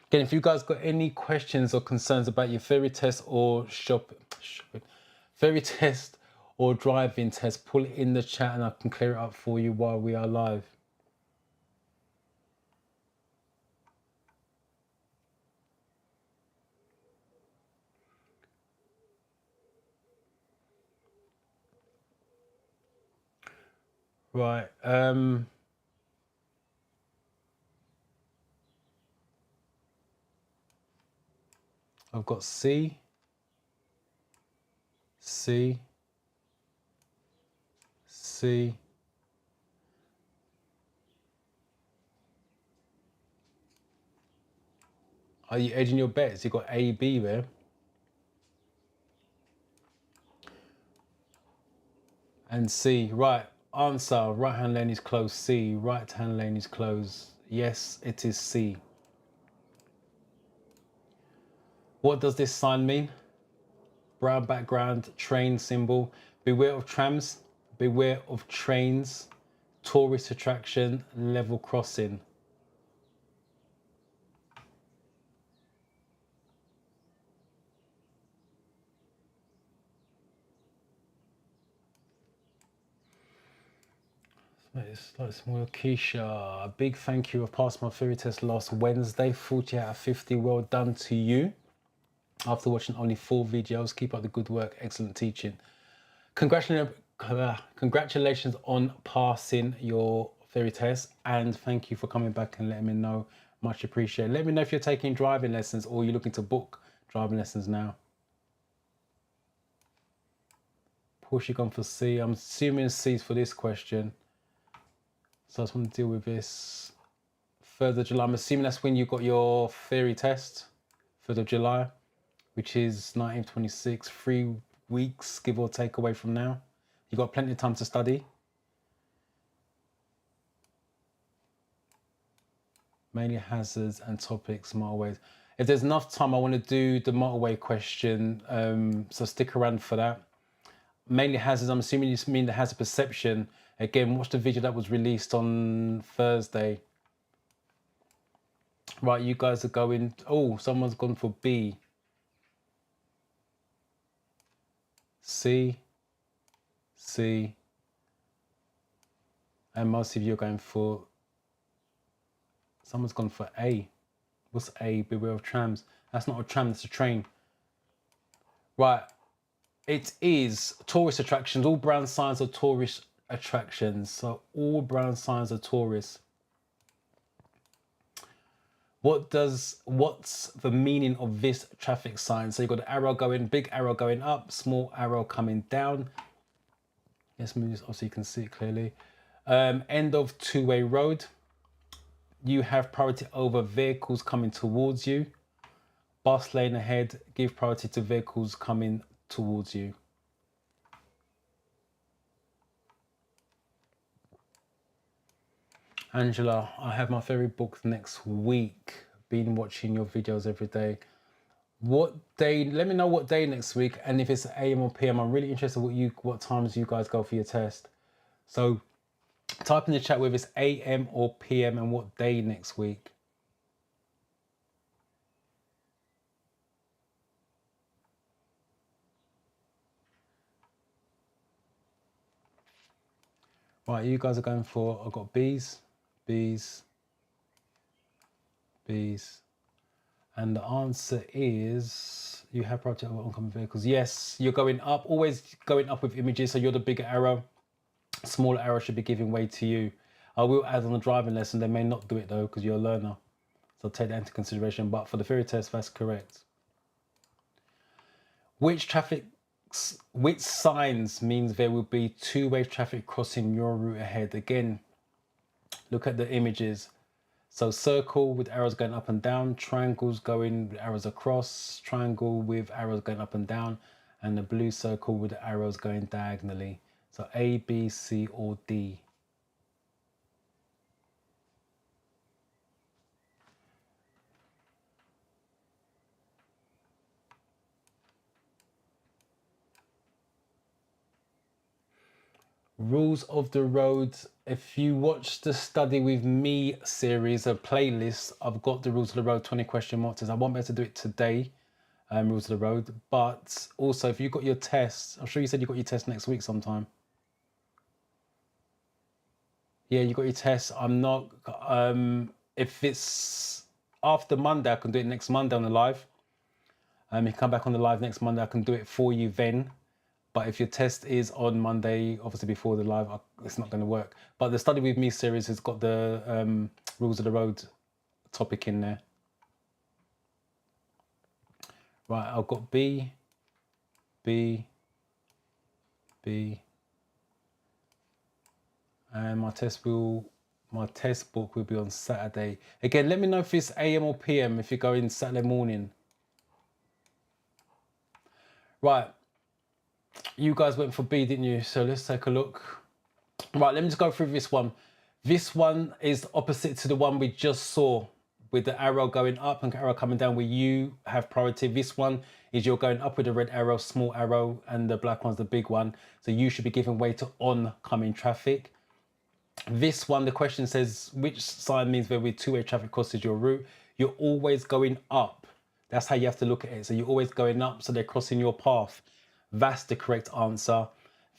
Again, if you guys got any questions or concerns about your fairy test or fairy test or driving test, put it in the chat and I can clear it up for you while we are live. Right. I've got C, C, C. Are you edging your bets? You've got A, B there. And C. Right. Answer. Right hand lane is closed. C. Right hand lane is closed. Yes, it is C. What does this sign mean? Brown background, train symbol. Beware of trams. Beware of trains. Tourist attraction. Level crossing. It's like small Keisha. A big thank you. I've passed my theory test last Wednesday. 40 out of 50. Well done to you. After watching only 4 videos, keep up the good work. Excellent teaching. Congratulations on passing your theory test, and thank you for coming back and letting me know. Much appreciated. Let me know if you're taking driving lessons or you're looking to book driving lessons now. Porsche gone for C. I'm assuming C's for this question. So I just want to deal with this. 3rd of July. I'm assuming that's when you got your theory test. 3rd of July, which is 1926. 3 weeks, give or take, away from now. You got plenty of time to study. Mainly hazards and topics, motorways. If there's enough time, I want to do the motorway question. So stick around for that. Mainly hazards, I'm assuming you mean the hazard perception. Again, watch the video that was released on Thursday. Right, you guys are going, oh, someone's gone for B. C, C, and most of you are going for, someone's gone for A. What's A? Beware of trams. That's not a tram, that's a train. Right, it is tourist attractions. All brown signs are tourist attractions. So all brown signs are tourists. What's the meaning of this traffic sign? So you've got the arrow going, big arrow going up, small arrow coming down. Let's move this off so you can see it clearly. End of two-way road. You have priority over vehicles coming towards you. Bus lane ahead, give priority to vehicles coming towards you. Angela, I have my ferry booked next week. Been watching your videos every day. What day? Let me know what day next week, and if it's AM or PM. I'm really interested what times you guys go for your test. So type in the chat whether it's AM or PM and what day next week. Right, you guys are going for, I've got B's, B's, B's. And the answer is, you have priority over oncoming vehicles. Yes, you're going up, always going up with images. So you're the bigger arrow. Smaller arrow should be giving way to you. I will add on the driving lesson. They may not do it though, because you're a learner. So take that into consideration. But for the theory test, that's correct. Which signs means there will be two-way traffic crossing your route ahead? Again, look at the images. So circle with arrows going up and down, triangles going with arrows across, triangle with arrows going up and down, and the blue circle with the arrows going diagonally. So A, B, C, or D. Rules of the road. If you watch the Study With Me series of playlists, I've got the rules of the road 20 question marks. I won't be able to do it today. rules of the road. But also, if you got your test, I'm sure you said you got your test next week sometime. Yeah, you got your test. I'm not. If it's after Monday, I can do it next Monday on the live. You come back on the live next Monday, I can do it for you then. But if your test is on Monday, obviously before the live, it's not going to work. But the Study With Me series has got the rules of the road topic in there. Right, I've got B, B, B, and my test book will be on Saturday. Again, let me know if it's AM or PM if you're going Saturday morning. Right, you guys went for B, didn't you? So let's take a look. Right, let me just go through this one. This one is opposite to the one we just saw with the arrow going up and arrow coming down where you have priority. This one is you're going up with the red arrow, small arrow, and the black one's the big one. So you should be giving way to oncoming traffic. This one, the question says, which sign means where with two-way traffic crosses your route? You're always going up. That's how you have to look at it. So you're always going up, so they're crossing your path. That's the correct answer.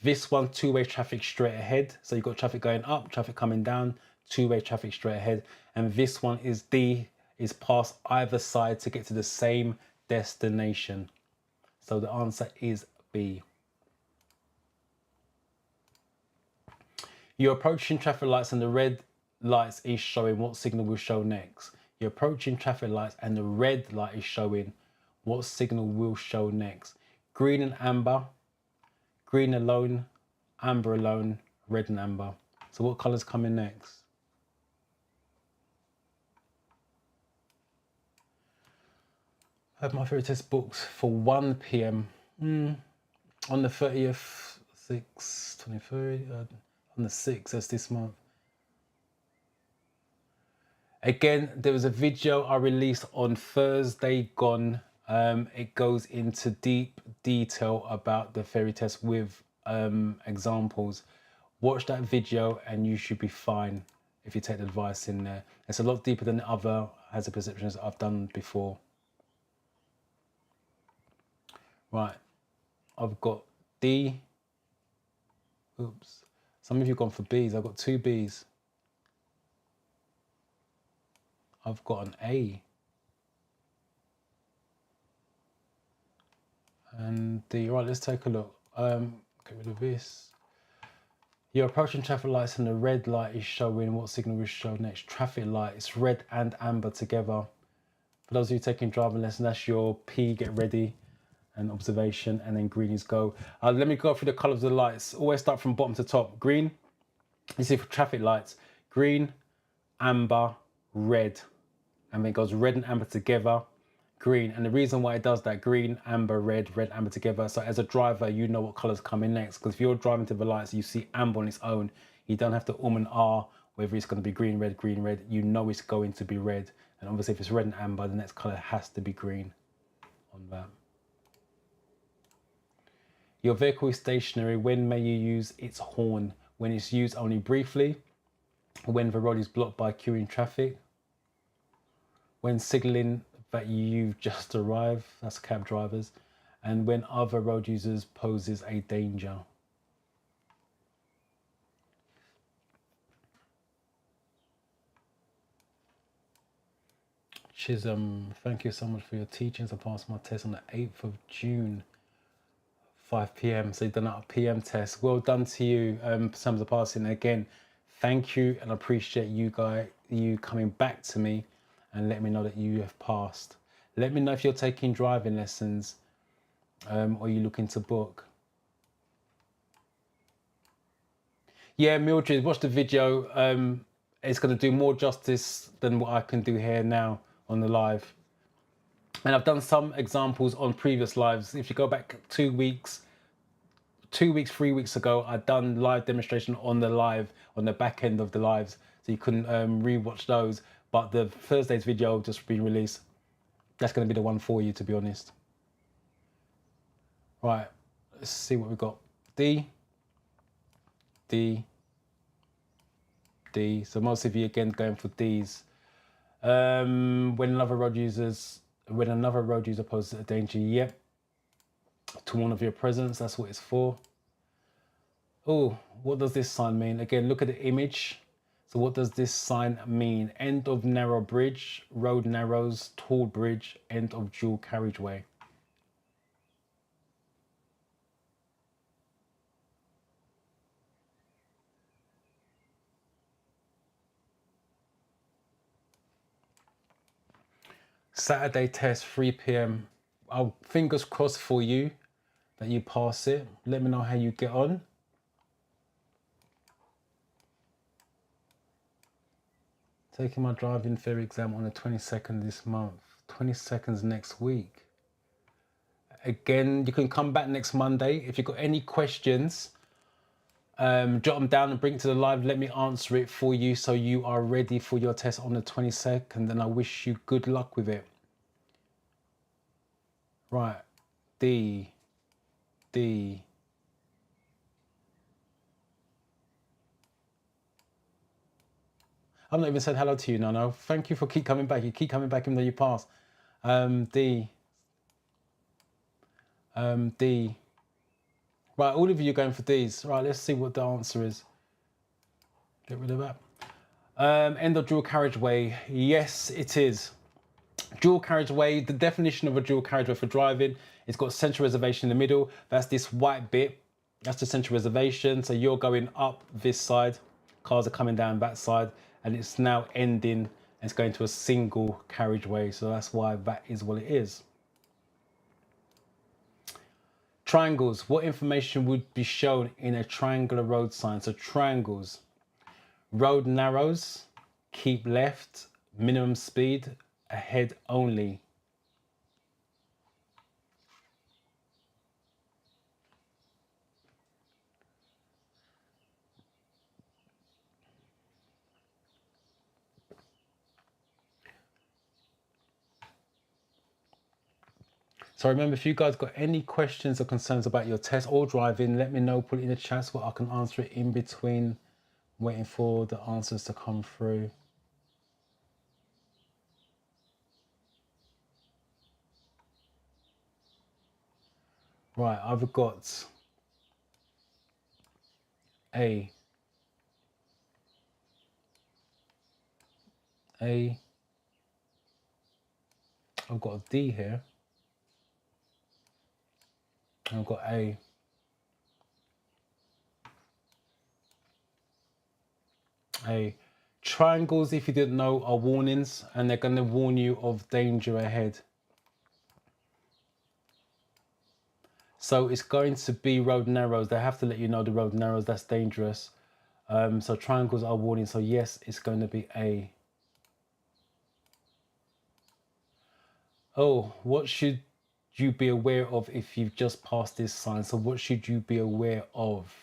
This one, two-way traffic straight ahead. So you've got traffic going up, traffic coming down, two-way traffic straight ahead. And this one is D, is past either side to get to the same destination. So the answer is B. You're approaching traffic lights and the red lights is showing what signal will show next. You're approaching traffic lights and the red light is showing what signal will show next. Green and amber, green alone, amber alone, red and amber. So what colours come in next? I have my fairy test booked for 1 p.m. On the 30th, 23rd, on the 6th, that's this month. Again, there was a video I released on Thursday gone. It goes into deep detail about the fairy test with examples. Watch that video and you should be fine if you take the advice in there. It's a lot deeper than the other hazard perceptions I've done before. Right, I've got D. Oops. Some of you have gone for B's. I've got 2 B's. I've got an A. And D. Right, let's take a look. Get rid of this. You're approaching traffic lights and the red light is showing what signal will show next. Traffic light, it's red and amber together. For those of you taking driving lessons, that's your P, get ready, and observation, and then green is go. Let me go through the colours of the lights. Always start from bottom to top. Green, you see for traffic lights, green, amber, red, and then it goes red and amber together, green. And the reason why it does that, green, amber, red, amber together, so as a driver, you know what colours come in next, because if you're driving to the lights, you see amber on its own, you don't have to and R, whether it's going to be green, red, you know it's going to be red. And obviously if it's red and amber, the next colour has to be green on that. Your vehicle is stationary. When may you use its horn? When it's used only briefly. When the road is blocked by queuing traffic. When signalling that you've just arrived, that's cab drivers. And when other road users poses a danger. Chisholm, thank you so much for your teachings. I passed my test on the 8th of June. 5 p.m. So you've done a PM test. Well done to you in terms of passing. Again, thank you and I appreciate you coming back to me and letting me know that you have passed. Let me know if you're taking driving lessons or you're looking to book. Yeah, Mildred, watch the video. It's going to do more justice than what I can do here now on the live. And I've done some examples on previous lives. If you go back 2 weeks, 3 weeks ago, I'd done live demonstration on the live, on the back end of the lives. So you couldn't rewatch those. But the Thursday's video just been released. That's going to be the one for you, to be honest. Right, let's see what we've got. D, D, D. So most of you again going for Ds. When another road users When another road user poses a danger, yep, to one of your presence, that's what it's for. Oh, what does this sign mean? Again, look at the image. So what does this sign mean? End of narrow bridge, road narrows, tall bridge, end of dual carriageway. Saturday test, 3 p.m. I'll fingers crossed for you that you pass it. Let me know how you get on. Taking my driving theory exam on the 22nd this month. 22nd next week. Again, you can come back next Monday. If you've got any questions, jot them down and bring it to the live. Let me answer it for you so you are ready for your test on the 22nd. And I wish you good luck with it. Right. D. I've not even said hello to you, Nano. Thank you for keep coming back. You keep coming back even though you pass. D. D. Right, all of you are going for D's. Right, let's see what the answer is. Get rid of that. End of dual carriageway. Yes, it is. Dual carriageway, the definition of a dual carriageway for driving, it's got central reservation in the middle. That's this white bit. That's the central reservation. So you're going up this side, cars are coming down that side, and it's now ending and it's going to a single carriageway. So that's why that is what it is. Triangles. What information would be shown in a triangular road sign? So triangles. Road narrows, keep left, minimum speed, ahead only. So remember, if you guys got any questions or concerns about your test or driving, let me know, put it in the chat so I can answer it in between waiting for the answers to come through. Right, I've got A. I've got a D here. I've got A. Triangles, if you didn't know, are warnings, and they're going to warn you of danger ahead. So it's going to be road narrows. They have to let you know the road narrows, that's dangerous. So triangles are warning. So yes, it's going to be A. Oh, what should you be aware of if you've just passed this sign? So what should you be aware of?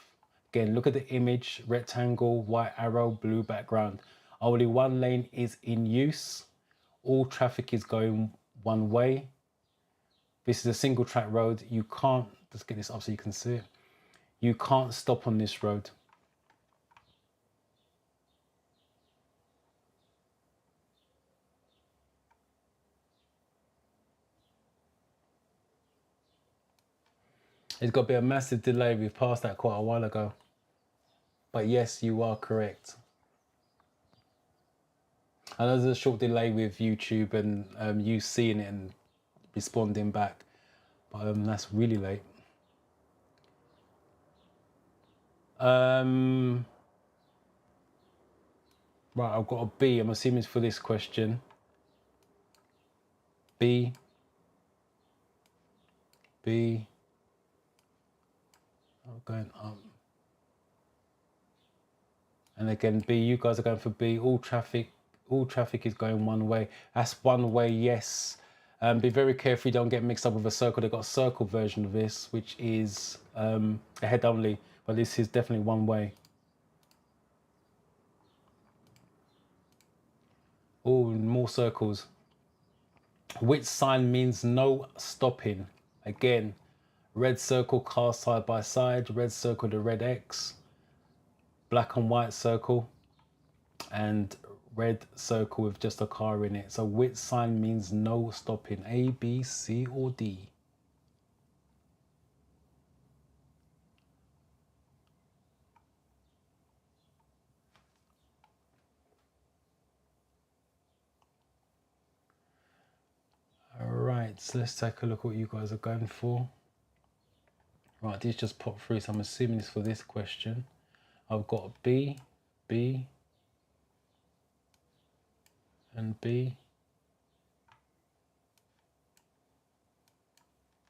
Again, look at the image, rectangle, white arrow, blue background. Only one lane is in use. All traffic is going one way. This is a single track road. You can't, let's get this up so you can see it. You can't stop on this road. It's got to be a massive delay. We've passed that quite a while ago. But yes, you are correct. I know there's a short delay with YouTube and you seeing it and responding back. But that's really late. Right, I've got a B. I'm assuming it's for this question. B. I'm going up. And again, B, you guys are going for B. All traffic is going one way. That's one way, yes. Be very careful you don't get mixed up with a circle. They've got a circle version of this, which is ahead only, but this is definitely one way. Oh, more circles. Which sign means no stopping? Again, red circle, cars side by side, red circle, the red X, black and white circle, and red circle with just a car in it. So which sign means no stopping? A, B, C, or D? All right, so let's take a look at what you guys are going for. Right, these just popped through, so I'm assuming it's for this question. I've got B, B, and B,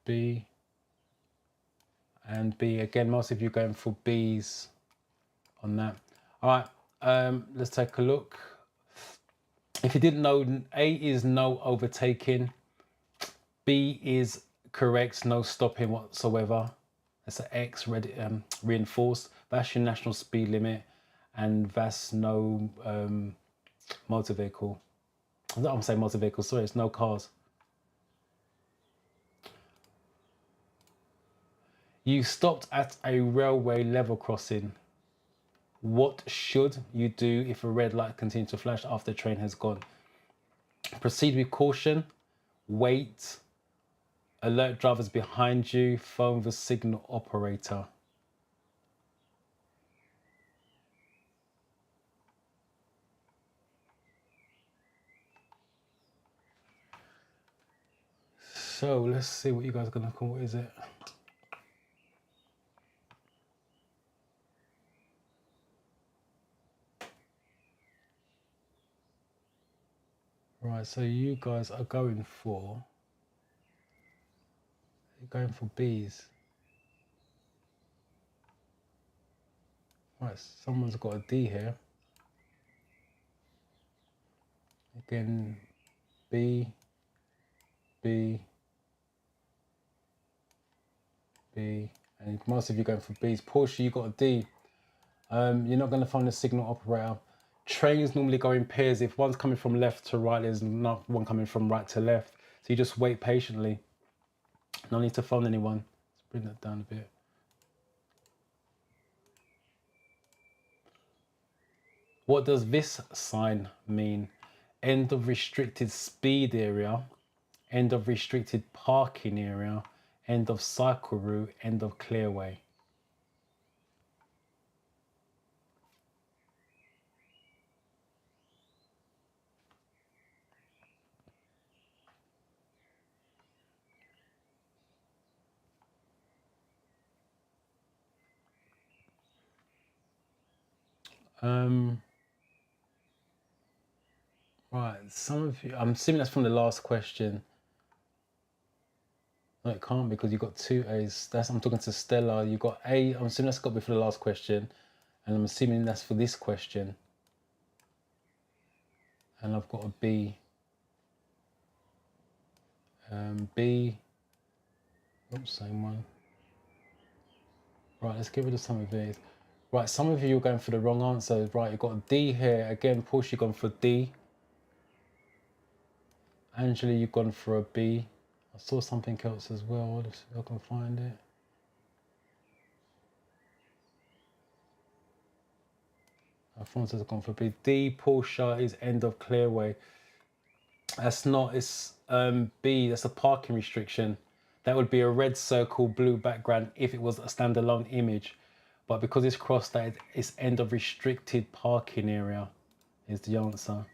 B, and B. Again, most of you are going for B's on that. All right, let's take a look. If you didn't know, A is no overtaking. B is correct, no stopping whatsoever. That's an X reinforced. That's your national speed limit, and that's no motor vehicle. I'm saying motor vehicle, sorry, it's no cars. You stopped at a railway level crossing. What should you do if a red light continues to flash after the train has gone? Proceed with caution, wait, alert drivers behind you, phone the signal operator. So let's see what you guys are gonna call. What is it? Right, so you guys are going for, you're going for B's. Right, someone's got a D here. Again, B, B, B, and most of you going for B's. Porsche, you got a D. You're not going to find a signal operator. Trains normally go in pairs. If one's coming from left to right, there's not one coming from right to left. So you just wait patiently. No need to phone anyone. Let's bring that down a bit. What does this sign mean? End of restricted speed area, end of restricted parking area, end of cycle route, end of clearway. Right, some of you, I'm assuming that's from the last question. No, it can't because you got two A's. I'm talking to Stella. You got A. I'm assuming that's got to be for the last question, and I'm assuming that's for this question. And I've got a B. B. Oops, same one. Right, let's get rid of some of these. Right, some of you are going for the wrong answer. Right, you've got a D here. Again, Porsche, you've gone for D. Angela, you've gone for a B. I saw something else as well. Let's see if I can find it. Alfonso has gone for B. D. Porsche is end of clearway. That's not, it's B, that's a parking restriction. That would be a red circle, blue background if it was a standalone image. But because it's crossed that, it's end of restricted parking area is the answer.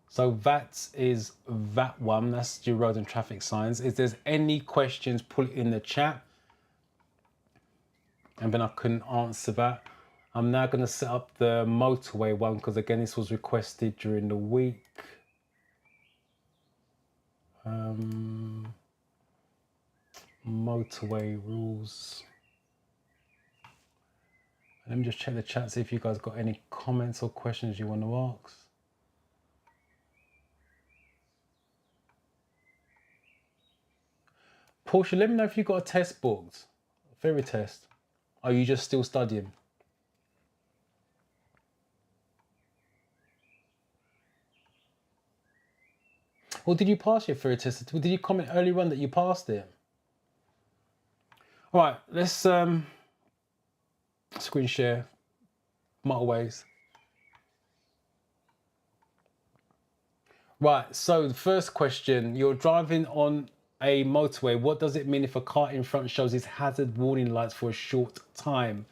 So that is that one, that's your road and traffic signs. If there's any questions, put it in the chat. And then I couldn't answer that. I'm now going to set up the motorway one because again, this was requested during the week. Motorway rules. Let me just check the chat, see if you guys got any comments or questions you want to ask. Portia, let me know if you got a test booked, a theory test. Are you just still studying? Or did you pass your theory test? Did you comment earlier on that you passed it? All right, let's. So screen share. Motorways. Right, so the first question, you're driving on a motorway. What does it mean if a car in front shows its hazard warning lights for a short time?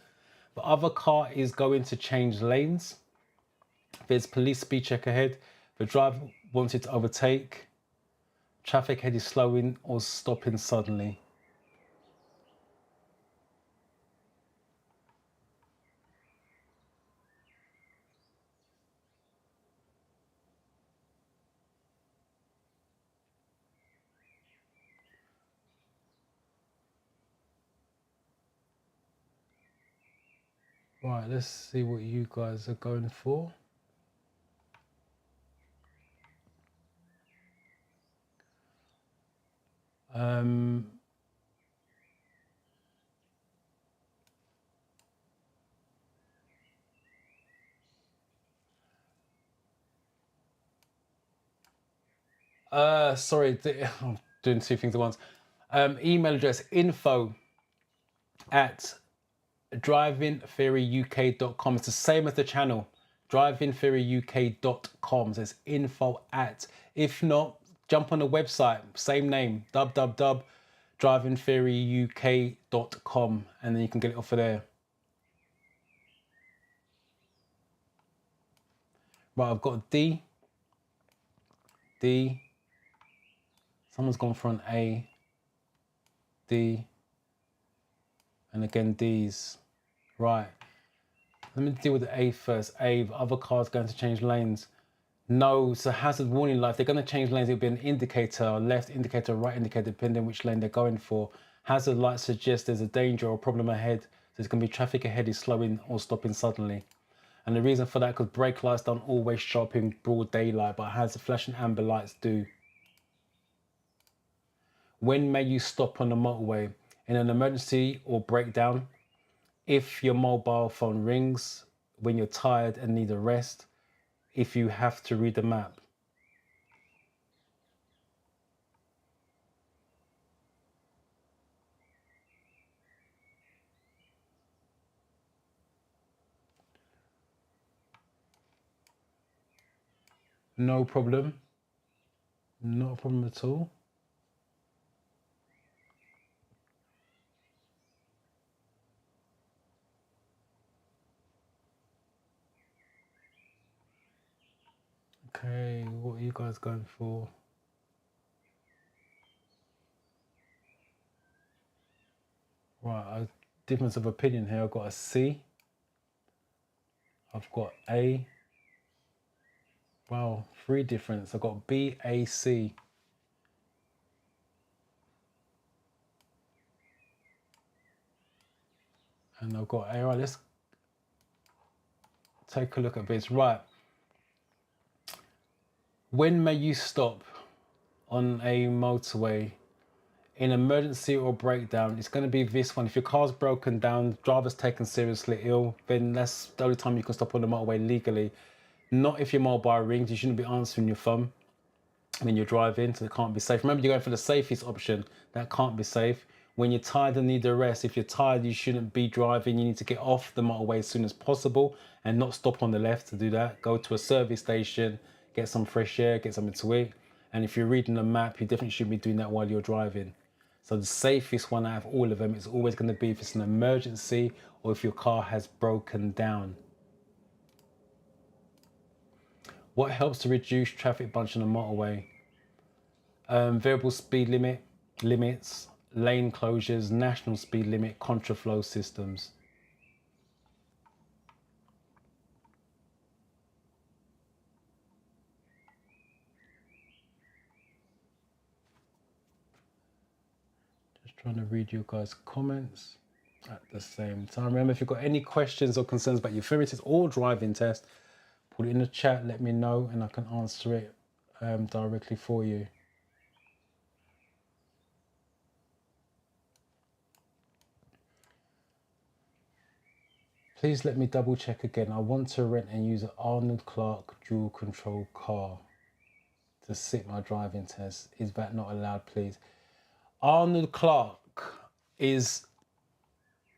The other car is going to change lanes. There's police speed check ahead. The driver wanted to overtake. Traffic head is slowing or stopping suddenly. Right, let's see what you guys are going for. Sorry, I'm doing two things at once. Email address info@drivingtheoryuk.com. It's the same as the channel, drivingtheoryuk.com. So it's info at. If not, jump on the website, same name, www.drivingtheoryuk.com, and then you can get it off of there. Right, I've got D. Someone's gone for an A, D, and again D's. Right. Let me deal with the A first. A, the other car's going to change lanes. No, it's a hazard warning light. They're going to change lanes. It'll be an indicator, left indicator, right indicator, depending on which lane they're going for. Hazard light suggests there's a danger or problem ahead. So there's going to be traffic ahead is slowing or stopping suddenly. And the reason for that, because brake lights don't always show up in broad daylight, but hazard flashing amber lights do. When may you stop on the motorway? In an emergency or breakdown, if your mobile phone rings, when you're tired and need a rest, if you have to read the map. No problem. Not a problem at all. Okay, what are you guys going for? Right, a difference of opinion here. I've got a C. I've got A. Wow, three difference. I've got B, A, C. And I've got A. Right, let's take a look at this. Right. When may you stop on a motorway? In emergency or breakdown, it's going to be this one. If your car's broken down, driver's taken seriously ill, then that's the only time you can stop on the motorway legally. Not if your mobile rings. You shouldn't be answering your phone when you're driving, so it can't be safe. Remember, you're going for the safest option. That can't be safe. When you're tired and need a rest, if you're tired, you shouldn't be driving. You need to get off the motorway as soon as possible and not stop on the left to do that. Go to a service station, get some fresh air, get something to eat. And if you're reading the map, you definitely shouldn't be doing that while you're driving. So the safest one out of all of them is always going to be if it's an emergency or if your car has broken down. What helps to reduce traffic bunch on a motorway? Variable speed limits, lane closures, national speed limit, contraflow systems. Just trying to read you guys' comments at the same time. Remember, if you've got any questions or concerns about your theory test or driving test, put it in the chat, let me know, and I can answer it directly for you. Please let me double check again. I want to rent and use an Arnold Clark dual control car to sit my driving test. Is that not allowed, please? Arnold Clark is,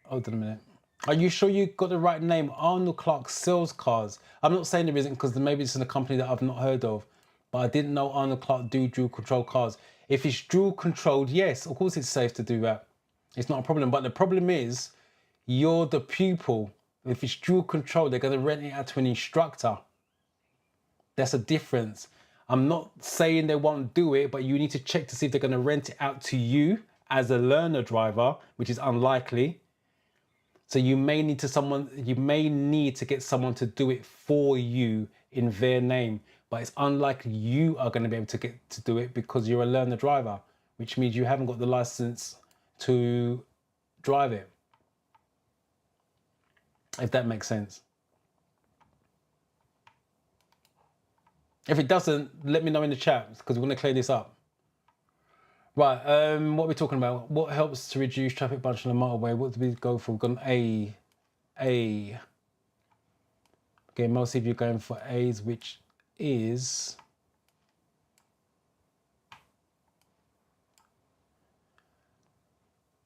hold on a minute. Are you sure you got the right name? Arnold Clark sells cars. I'm not saying there isn't, because maybe it's in a company that I've not heard of. But I didn't know Arnold Clark do dual control cars. If it's dual controlled, yes, of course it's safe to do that. It's not a problem. But the problem is, you're the pupil. If it's dual control, they're going to rent it out to an instructor. That's a difference. I'm not saying they won't do it, but you need to check to see if they're going to rent it out to you as a learner driver, which is unlikely. So you may need to get someone to do it for you in their name, but it's unlikely you are going to be able to get to do it because you're a learner driver, which means you haven't got the license to drive it. If that makes sense. If it doesn't, let me know in the chat, because we're going to clear this up. Right, what are we talking about? What helps to reduce traffic bunch on the motorway? What do we go for? We've gone A. Okay, most of you are going for A's, which is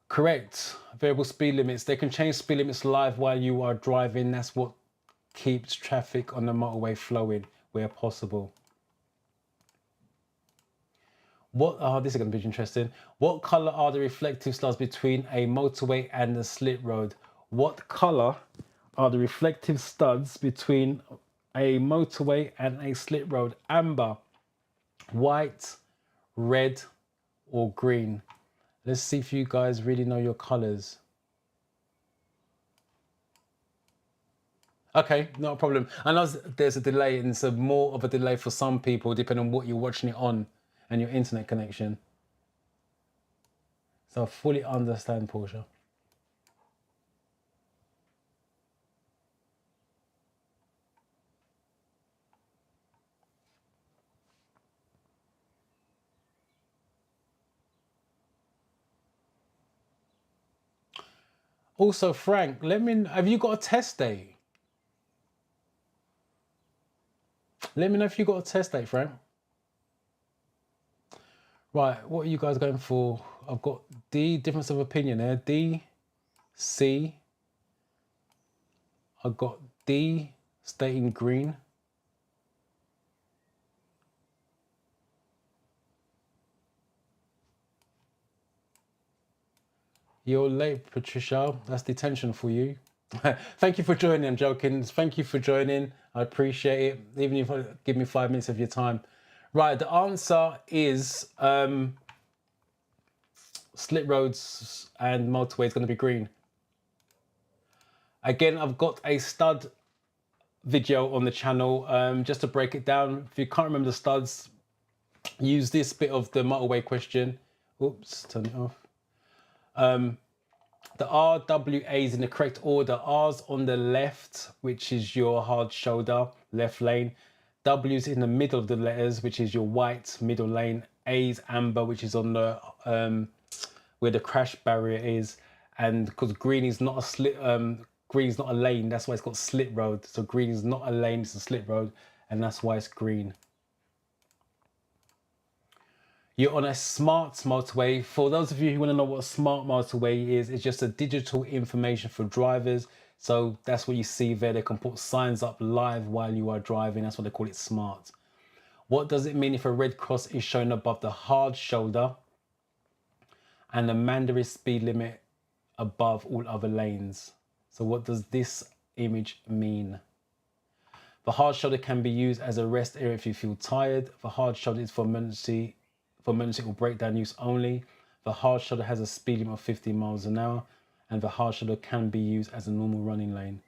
correct. Variable speed limits. They can change speed limits live while you are driving. That's what keeps traffic on the motorway flowing where possible. This is going to be interesting. What color are the reflective studs between a motorway and a slit road? What color are the reflective studs between a motorway and a slit road? Amber, white, red, or green? Let's see if you guys really know your colors. Okay, not a problem. I know there's a delay, and it's more of a delay for some people depending on what you're watching it on and your internet connection. So I fully understand, Portia. Also, Frank, have you got a test date? Let me know if you got a test date, Frank. Right, what are you guys going for? I've got D, difference of opinion there. D, C. I've got D, stating green. You're late, Patricia. That's detention for you. Thank you for joining. I'm joking. Thank you for joining. I appreciate it. Even if you give me 5 minutes of your time. Right, the answer is slit roads and motorway is going to be green. Again, I've got a stud video on the channel. Just to break it down, if you can't remember the studs, use this bit of the motorway question. Oops, turn it off. The RWAs in the correct order. R's on the left, which is your hard shoulder, left lane. W's in the middle of the letters, which is your white, middle lane. A's amber, which is on the where the crash barrier is. And because green is not a slit, green is not a lane, that's why it's got slit road. So green is not a lane, it's a slit road, and that's why it's green. You're on a smart motorway. For those of you who want to know what a smart motorway is, it's just a digital information for drivers. So that's what you see there. They can put signs up live while you are driving. That's what they call it, smart. What does it mean if a red cross is shown above the hard shoulder and the mandatory speed limit above all other lanes? So what does this image mean? The hard shoulder can be used as a rest area if you feel tired. The hard shoulder is for emergency or breakdown use only. The hard shoulder has a speed limit of 50 miles an hour, and the hard shoulder can be used as a normal running lane.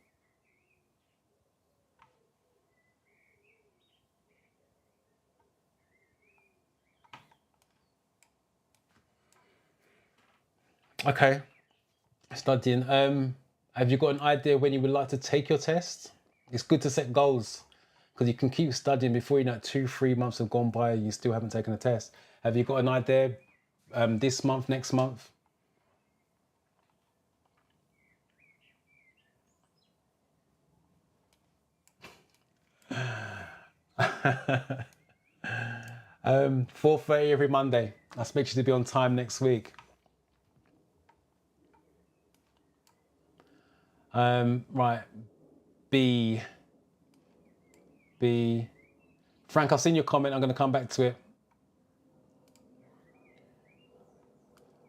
Okay, studying. Have you got an idea when you would like to take your test? It's good to set goals, because you can keep studying before you know 2-3 months have gone by and you still haven't taken a test. Have you got an idea this month, next month? Um, 4:30 every Monday. I'll expect you to be on time next week. Right, B. Frank, I've seen your comment. I'm going to come back to it.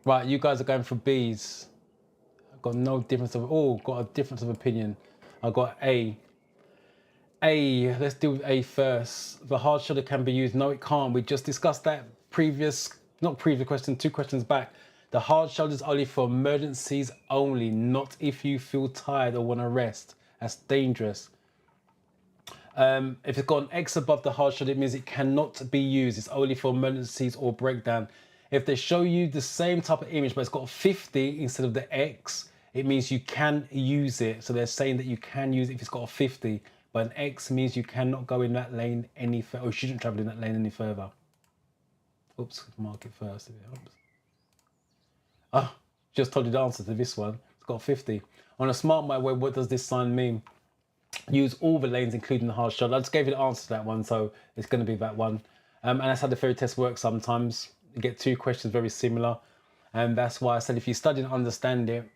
Right, you guys are going for B's. I've got no difference of, got a difference of opinion. I've got A. Let's deal with A first. The hard shoulder can be used. No, it can't. We just discussed that not previous question, 2 questions back. The hard shoulder is only for emergencies only, not if you feel tired or want to rest. That's dangerous. If it's got an X above the hard shoulder, it means it cannot be used. It's only for emergencies or breakdown. If they show you the same type of image, but it's got 50 instead of the X, it means you can use it. So they're saying that you can use it if it's got a 50, but an X means you cannot go in that lane any further, or shouldn't travel in that lane any further. Oops, mark it first if it helps. Oh, just told you the answer to this one. It's got 50. On a smart microwave, what does this sign mean? Use all the lanes, including the hard shoulder. I just gave you the answer to that one, so it's going to be that one. And that's how the theory test works sometimes. You get 2 questions very similar. And that's why I said if you study and understand it,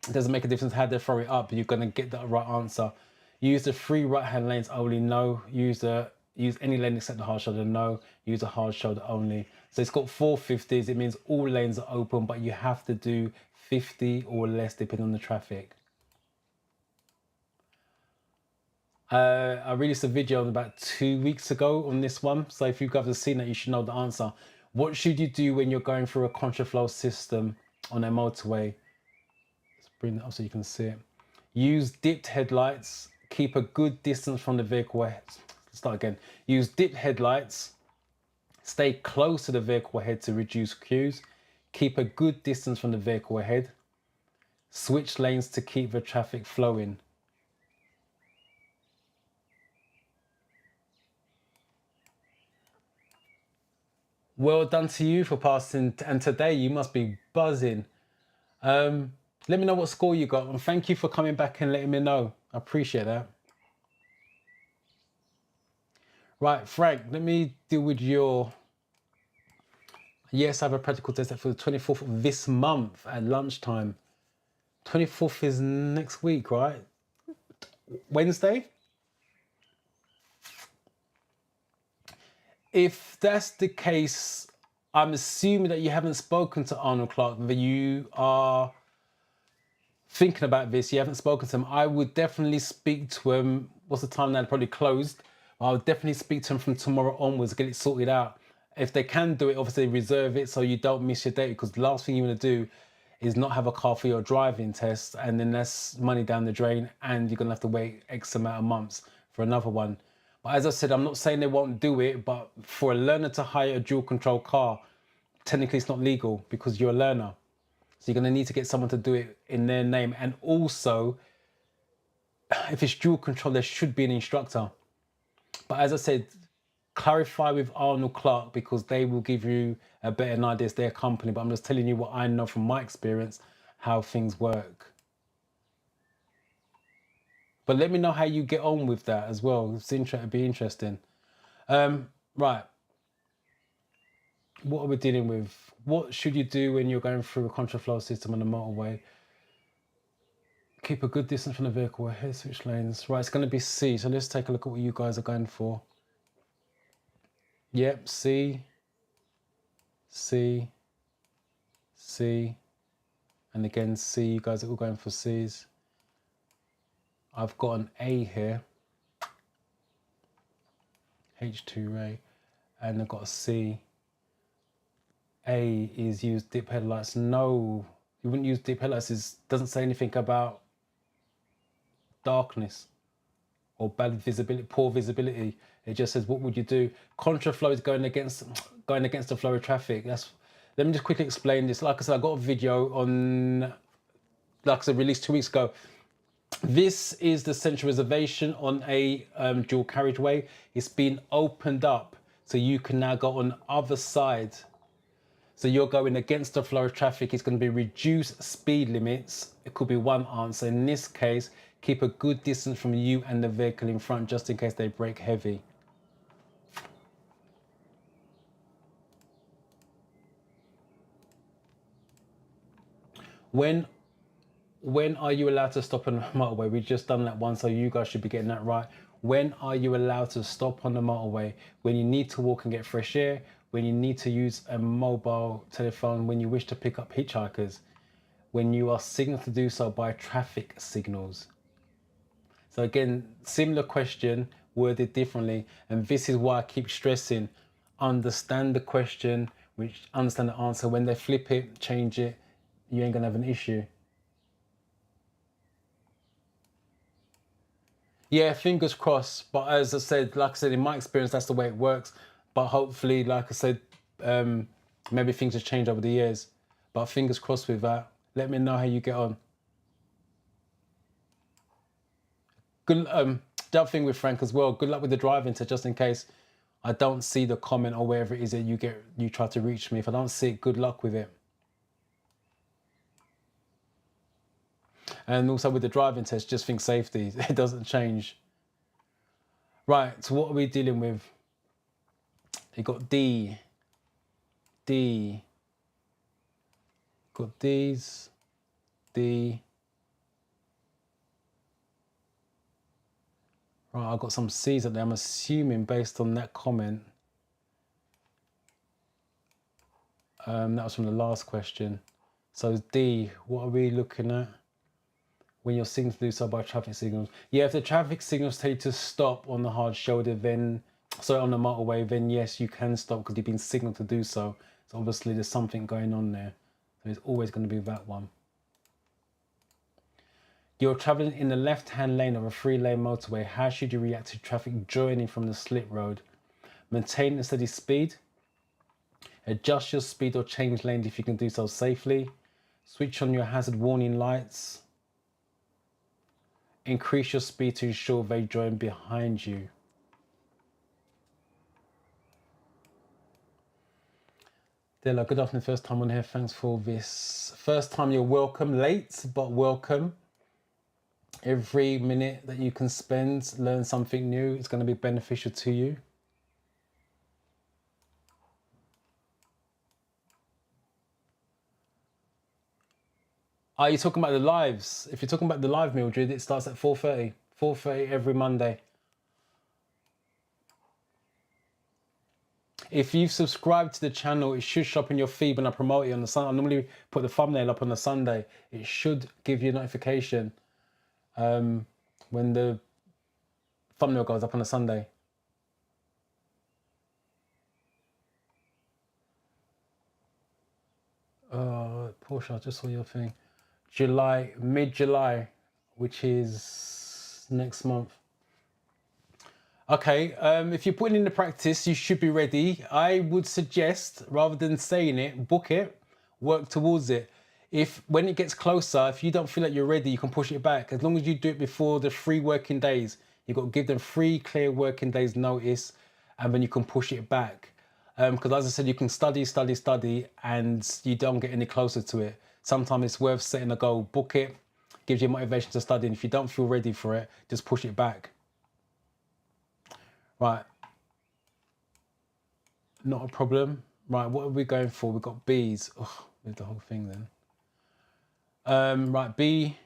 it doesn't make a difference how they throw it up. You're going to get the right answer. Use the 3 right-hand lanes only, no. Use any lane except the hard shoulder, no. Use a hard shoulder only. So it's got 4 50s. It means all lanes are open, but you have to do 50 or less depending on the traffic. I released a video about 2 weeks ago on this one. So if you guys have seen that, you should know the answer. What should you do when you're going through a contraflow system on a motorway? Let's bring that up so you can see it. Use dipped headlights. Keep a good distance from the vehicle. Let's start again. Use dipped headlights. Stay close to the vehicle ahead to reduce queues. Keep a good distance from the vehicle ahead. Switch lanes to keep the traffic flowing. Well done to you for passing, and today you must be buzzing. Let me know what score you got, and thank you for coming back and letting me know. I appreciate that. Right, Frank, let me deal with your... Yes, I have a practical test for the 24th of this month at lunchtime. 24th is next week, right? Wednesday? If that's the case, I'm assuming that you haven't spoken to Arnold Clark, that you are thinking about this, you haven't spoken to him. I would definitely speak to him. What's the time now? Probably closed. I would definitely speak to him from tomorrow onwards, get it sorted out. If they can do it, obviously reserve it so you don't miss your date, because the last thing you want to do is not have a car for your driving test, and then that's money down the drain, and you're going to have to wait X amount of months for another one. But as I said, I'm not saying they won't do it, but for a learner to hire a dual control car, technically it's not legal because you're a learner. So you're going to need to get someone to do it in their name. And also, if it's dual control, there should be an instructor. But as I said, clarify with Arnold Clark, because they will give you a better idea. It's their company, but I'm just telling you what I know from my experience, how things work. But let me know how you get on with that as well. It'd be interesting. Right. What are we dealing with? What should you do when you're going through a contraflow system on the motorway? Keep a good distance from the vehicle ahead, switch lanes. Right, it's going to be C. So let's take a look at what you guys are going for. Yep, C, C, C, and again C. You guys are all going for C's. I've got an A here, H2A, and I've got a C. A is use dip headlights. No, you wouldn't use dip headlights. It doesn't say anything about darkness or bad visibility, poor visibility. It just says, what would you do? Contraflow is going against the flow of traffic. Let me just quickly explain this. Like I said, I got a video on, like I said, released 2 weeks ago. This is the central reservation on a dual carriageway. It's been opened up, so you can now go on the other side. So you're going against the flow of traffic. It's going to be reduced speed limits. It could be one answer. In this case, keep a good distance from you and the vehicle in front, just in case they brake heavy. When when are you allowed to stop on the motorway? We've just done that one, so you guys should be getting that right. When are you allowed to stop on the motorway? When you need to walk and get fresh air, when you need to use a mobile telephone, when you wish to pick up hitchhikers, when you are signaled to do so by traffic signals. So again, similar question, worded differently. And this is why I keep stressing, understand the question, which understand the answer. When they flip it, change it, you ain't gonna have an issue. Yeah, fingers crossed. But as I said, like I said, in my experience, that's the way it works. But hopefully, like I said, maybe things have changed over the years. But fingers crossed with that. Let me know how you get on. Good. The other thing with Frank as well. Good luck with the driving test, just in case I don't see the comment or wherever it is that you try to reach me. If I don't see it, good luck with it. And also with the driving test, just think safety. It doesn't change. Right, so what are we dealing with? You got D. Got D's, D. Right, I've got some C's up there. I'm assuming based on that comment. That was from the last question. So D, what are we looking at? When you're signaled to do so by traffic signals. Yeah, if the traffic signals tell you to stop on the hard shoulder, then, sorry, on the motorway, then yes, you can stop because you've been signaled to do so. So obviously there's something going on there. So it's always going to be that one. You're traveling in the left-hand lane of a 3-lane motorway. How should you react to traffic joining from the slip road? Maintain a steady speed. Adjust your speed or change lanes if you can do so safely. Switch on your hazard warning lights. Increase your speed to ensure they join behind you. Della, good afternoon. First time on here. Thanks for this. First time, you're welcome. Late, but welcome. Every minute that you can spend, learn something new. It's going to be beneficial to you. Are you talking about the lives? If you're talking about the live, Mildred, it starts at 4:30. 4:30 every Monday. If you've subscribed to the channel, it should show up in your feed when I promote it on the Sunday. I normally put the thumbnail up on the Sunday. It should give you a notification when the thumbnail goes up on a Sunday. Portia, I just saw your thing. July, mid-July, which is next month. Okay, if you're putting in the practice, you should be ready. I would suggest, rather than saying it, book it, work towards it. If when it gets closer, if you don't feel like you're ready, you can push it back. As long as you do it before the 3 working days, you've got to give them 3 clear working days notice, and then you can push it back. Because as I said, you can study, and you don't get any closer to it. Sometimes it's worth setting a goal, book it, gives you motivation to study. And if you don't feel ready for it, just push it back. Right. Not a problem. Right, what are we going for? We've got B's. Oh, with the whole thing then. Right, B.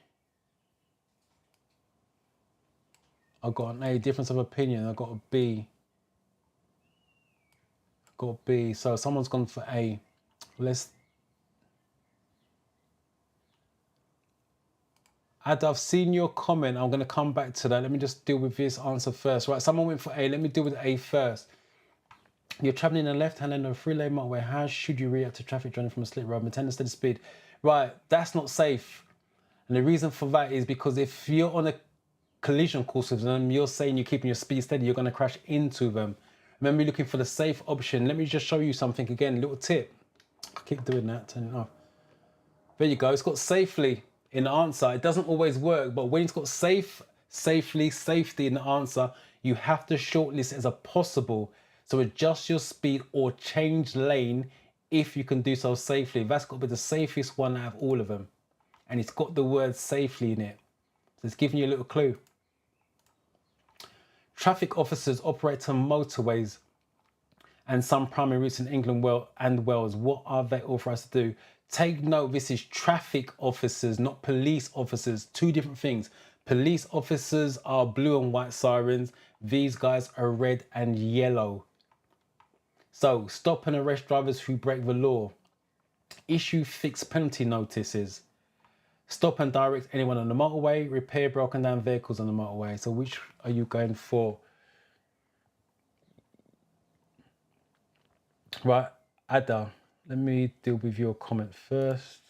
I've got an A, difference of opinion. I've got a B. I've got a B. So someone's gone for A. I've seen your comment. I'm going to come back to that. Let me just deal with this answer first. Right, someone went for A. Let me deal with A first. You're traveling in a left-hand lane of a 3-lane motorway. How should you react to traffic joining from a slip road? Maintain a steady speed. Right, that's not safe. And the reason for that is because if you're on a collision course with them, you're saying you're keeping your speed steady, you're going to crash into them. Remember, you're looking for the safe option. Let me just show you something again. Little tip. I keep doing that. Turn it off. There you go. It's got safely in the answer. It doesn't always work, but when it's got safety in the answer, you have to shortlist it as a possible. So adjust your speed or change lane if you can do so safely. That's got to be the safest one out of all of them. And it's got the word safely in it. So it's giving you a little clue. Traffic officers operate on motorways and some primary routes in England and Wales. What are they authorised to do? Take note, this is traffic officers, not police officers. Two different things. Police officers are blue and white sirens. These guys are red and yellow. So stop and arrest drivers who break the law. Issue fixed penalty notices. Stop and direct anyone on the motorway. Repair broken down vehicles on the motorway. So which are you going for? Right, Ada, let me deal with your comment first.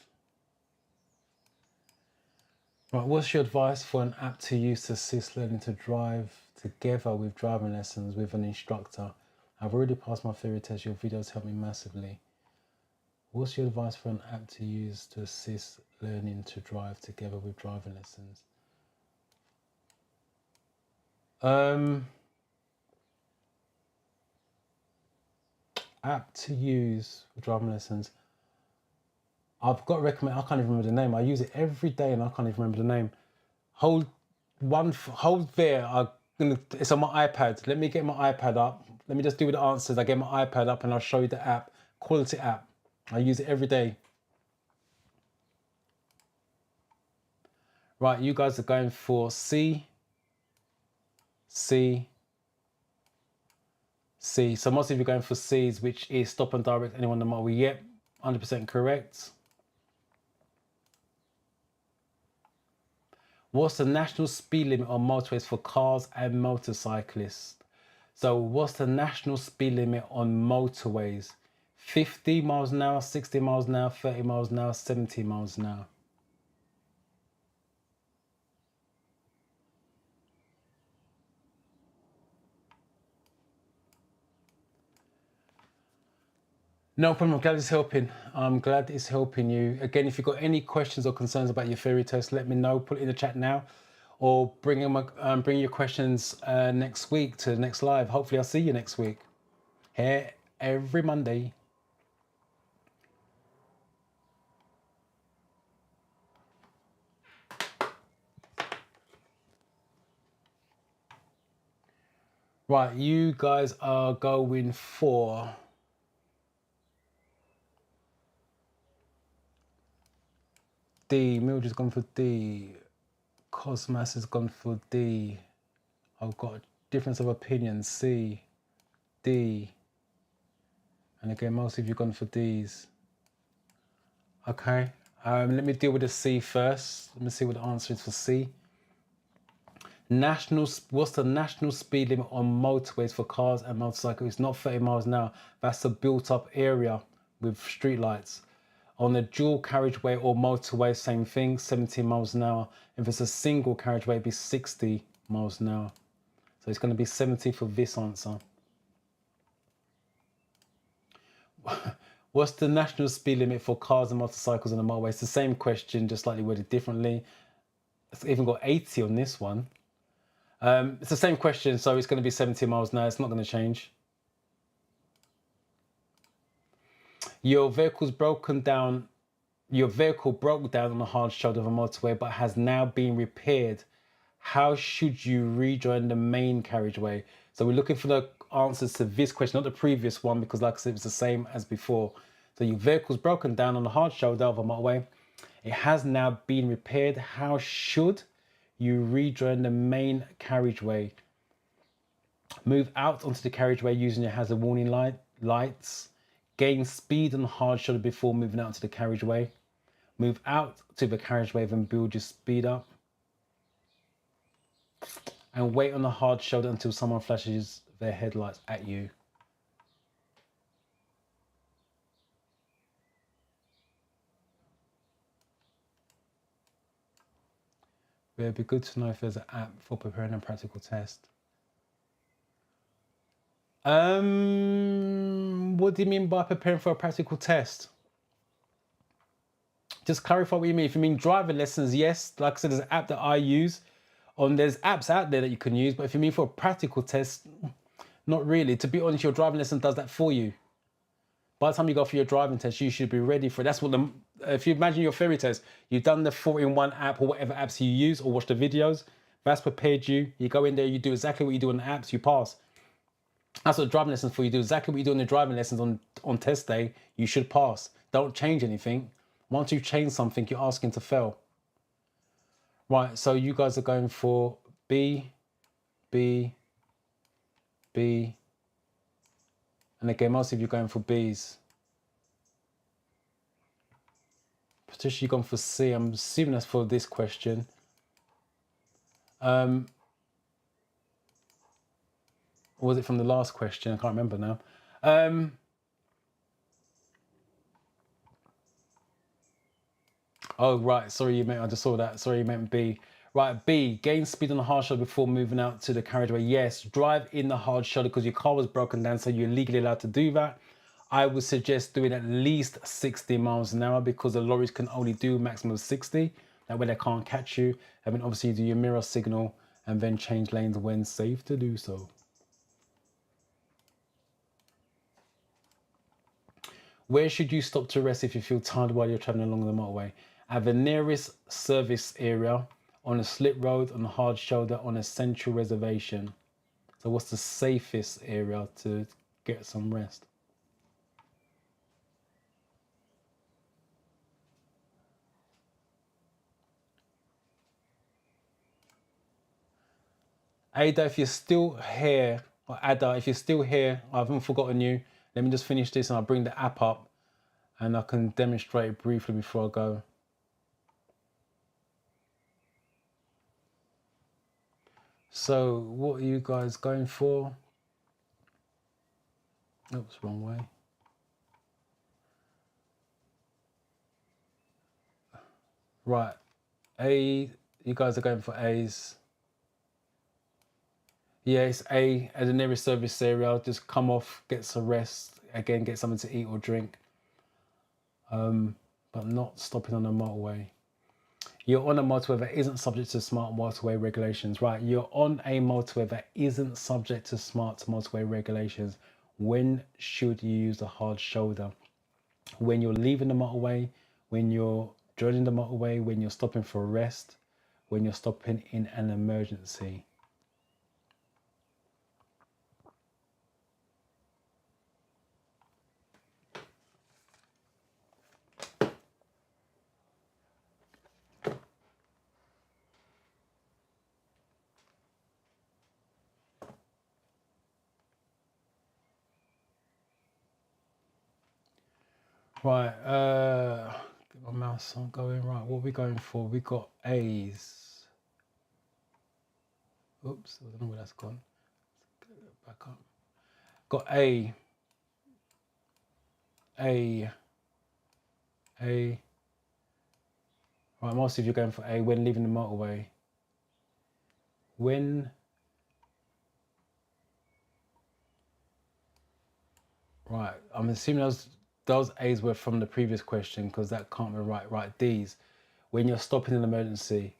Right, what's your advice for an app to use to assist learning to drive together with driving lessons with an instructor? I've already passed my theory test. Your videos help me massively. What's your advice for an app to use to assist learning to drive together with driving lessons? App to use for driving lessons. I've got to recommend. I can't even remember the name. I use it every day and I can't even remember the name. Hold there. It's on my iPad. Let me get my iPad up. Let me just do the answers. I get my iPad up and I'll show you the app. Quality app. I use it every day. Right, you guys are going for C. So most of you are going for C's, which is stop and direct anyone on the motorway. Yep, 100% correct. What's the national speed limit on motorways for cars and motorcyclists? So what's the national speed limit on motorways? 50 miles an hour, 60 miles an hour, 30 miles an hour, 70 miles an hour. No problem, I'm glad it's helping. I'm glad it's helping you. Again, if you've got any questions or concerns about your theory test, let me know, put it in the chat now, or bring your questions next week to the next live. Hopefully I'll see you next week, here every Monday. Right, you guys are going for D. Mildred's gone for D. Cosmas has gone for D. I've got a difference of opinion. C, D. And again, most of you gone for D's. Okay, let me deal with the C first. Let me see what the answer is for C. What's the national speed limit on motorways for cars and motorcycles? It's not 30 miles an hour. That's a built up area with street lights. On a dual carriageway or motorway, same thing, 70 miles an hour. If it's a single carriageway, it'd be 60 miles an hour. So it's going to be 70 for this answer. What's the national speed limit for cars and motorcycles on the motorway? It's the same question, just slightly worded differently. It's even got 80 on this one. It's the same question, so it's going to be 70 miles an hour. It's not going to change. Your vehicle broke down on a hard shoulder of a motorway, but has now been repaired. How should you rejoin the main carriageway? So we're looking for the answers to this question, not the previous one, because like I said, it's the same as before. So your vehicle's broken down on a hard shoulder of a motorway. It has now been repaired. How should you rejoin the main carriageway? Move out onto the carriageway using your hazard warning lights. Gain speed on the hard shoulder before moving out to the carriageway. Move out to the carriageway, then build your speed up. And wait on the hard shoulder until someone flashes their headlights at you. It'd be good to know if there's an app for preparing a practical test. What do you mean by preparing for a practical test? Just clarify what you mean. If you mean driving lessons, yes. Like I said, there's an app that I use. There's apps out there that you can use, but if you mean for a practical test, not really. To be honest, your driving lesson does that for you. By the time you go for your driving test, you should be ready for it. That's what if you imagine your theory test, you've done the 4-in-1 app or whatever apps you use or watch the videos, that's prepared you. You go in there, you do exactly what you do on the apps, you pass. That's what driving lessons for. You do exactly what you do on the driving lessons on test day, you should pass. Don't change anything. Once you change something, you're asking to fail. Right, so you guys are going for B, B, B, and again, most of you are going for Bs. Patricia, you've gone for C. I'm assuming that's for this question. Or was it from the last question? I can't remember now. Oh, right. Sorry, you meant, I just saw that. Sorry, you meant B. Right, B, gain speed on the hard shoulder before moving out to the carriageway. Yes, drive in the hard shoulder because your car was broken down, so you're legally allowed to do that. I would suggest doing at least 60 miles an hour because the lorries can only do maximum of 60. That way they can't catch you. And then obviously you do your mirror signal and then change lanes when safe to do so. Where should you stop to rest if you feel tired while you're traveling along the motorway? At the nearest service area, on a slip road, on a hard shoulder, on a central reservation. So what's the safest area to get some rest? Ada, if you're still here, or Ada, if you're still here, I haven't forgotten you. Let me just finish this and I'll bring the app up and I can demonstrate it briefly before I go. So what are you guys going for? Oops, wrong way. Right, A, you guys are going for A's. Yeah, it's A, at the nearest service area, just come off, get some rest, again, get something to eat or drink, but not stopping on the motorway. You're on a motorway that isn't subject to smart motorway regulations, right? You're on a motorway that isn't subject to smart motorway regulations. When should you use the hard shoulder? When you're leaving the motorway, when you're joining the motorway, when you're stopping for rest, when you're stopping in an emergency. Right, get my mouse on going. Right, what are we going for? We got A's. Oops, I don't know where that's gone. Let's get it back up. Got A. Right, most of you are going for A. When leaving the motorway. When. Right, I'm assuming those A's were from the previous question because that can't be right. Right, D's. When you're stopping in an emergency.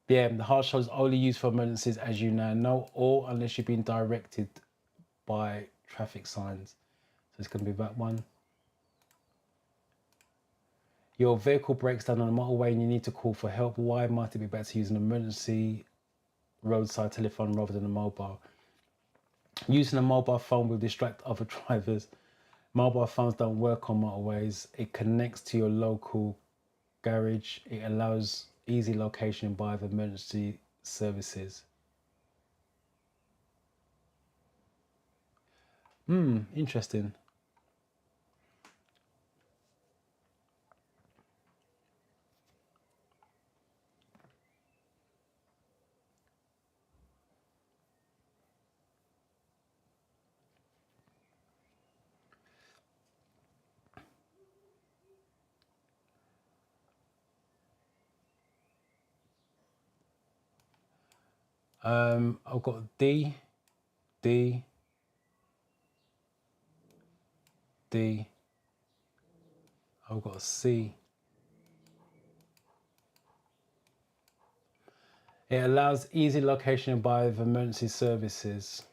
Yeah, the hard shoulder is only used for emergencies, as you now know, or unless you're being directed by traffic signs. So it's going to be that one. Your vehicle breaks down on the motorway and you need to call for help. Why might it be better to use an emergency roadside telephone rather than a mobile? Using a mobile phone will distract other drivers. Mobile phones don't work on motorways. It connects to your local garage. It allows easy location by the emergency services. Interesting. I've got D, D, D. I've got a C. It allows easy location by the emergency services.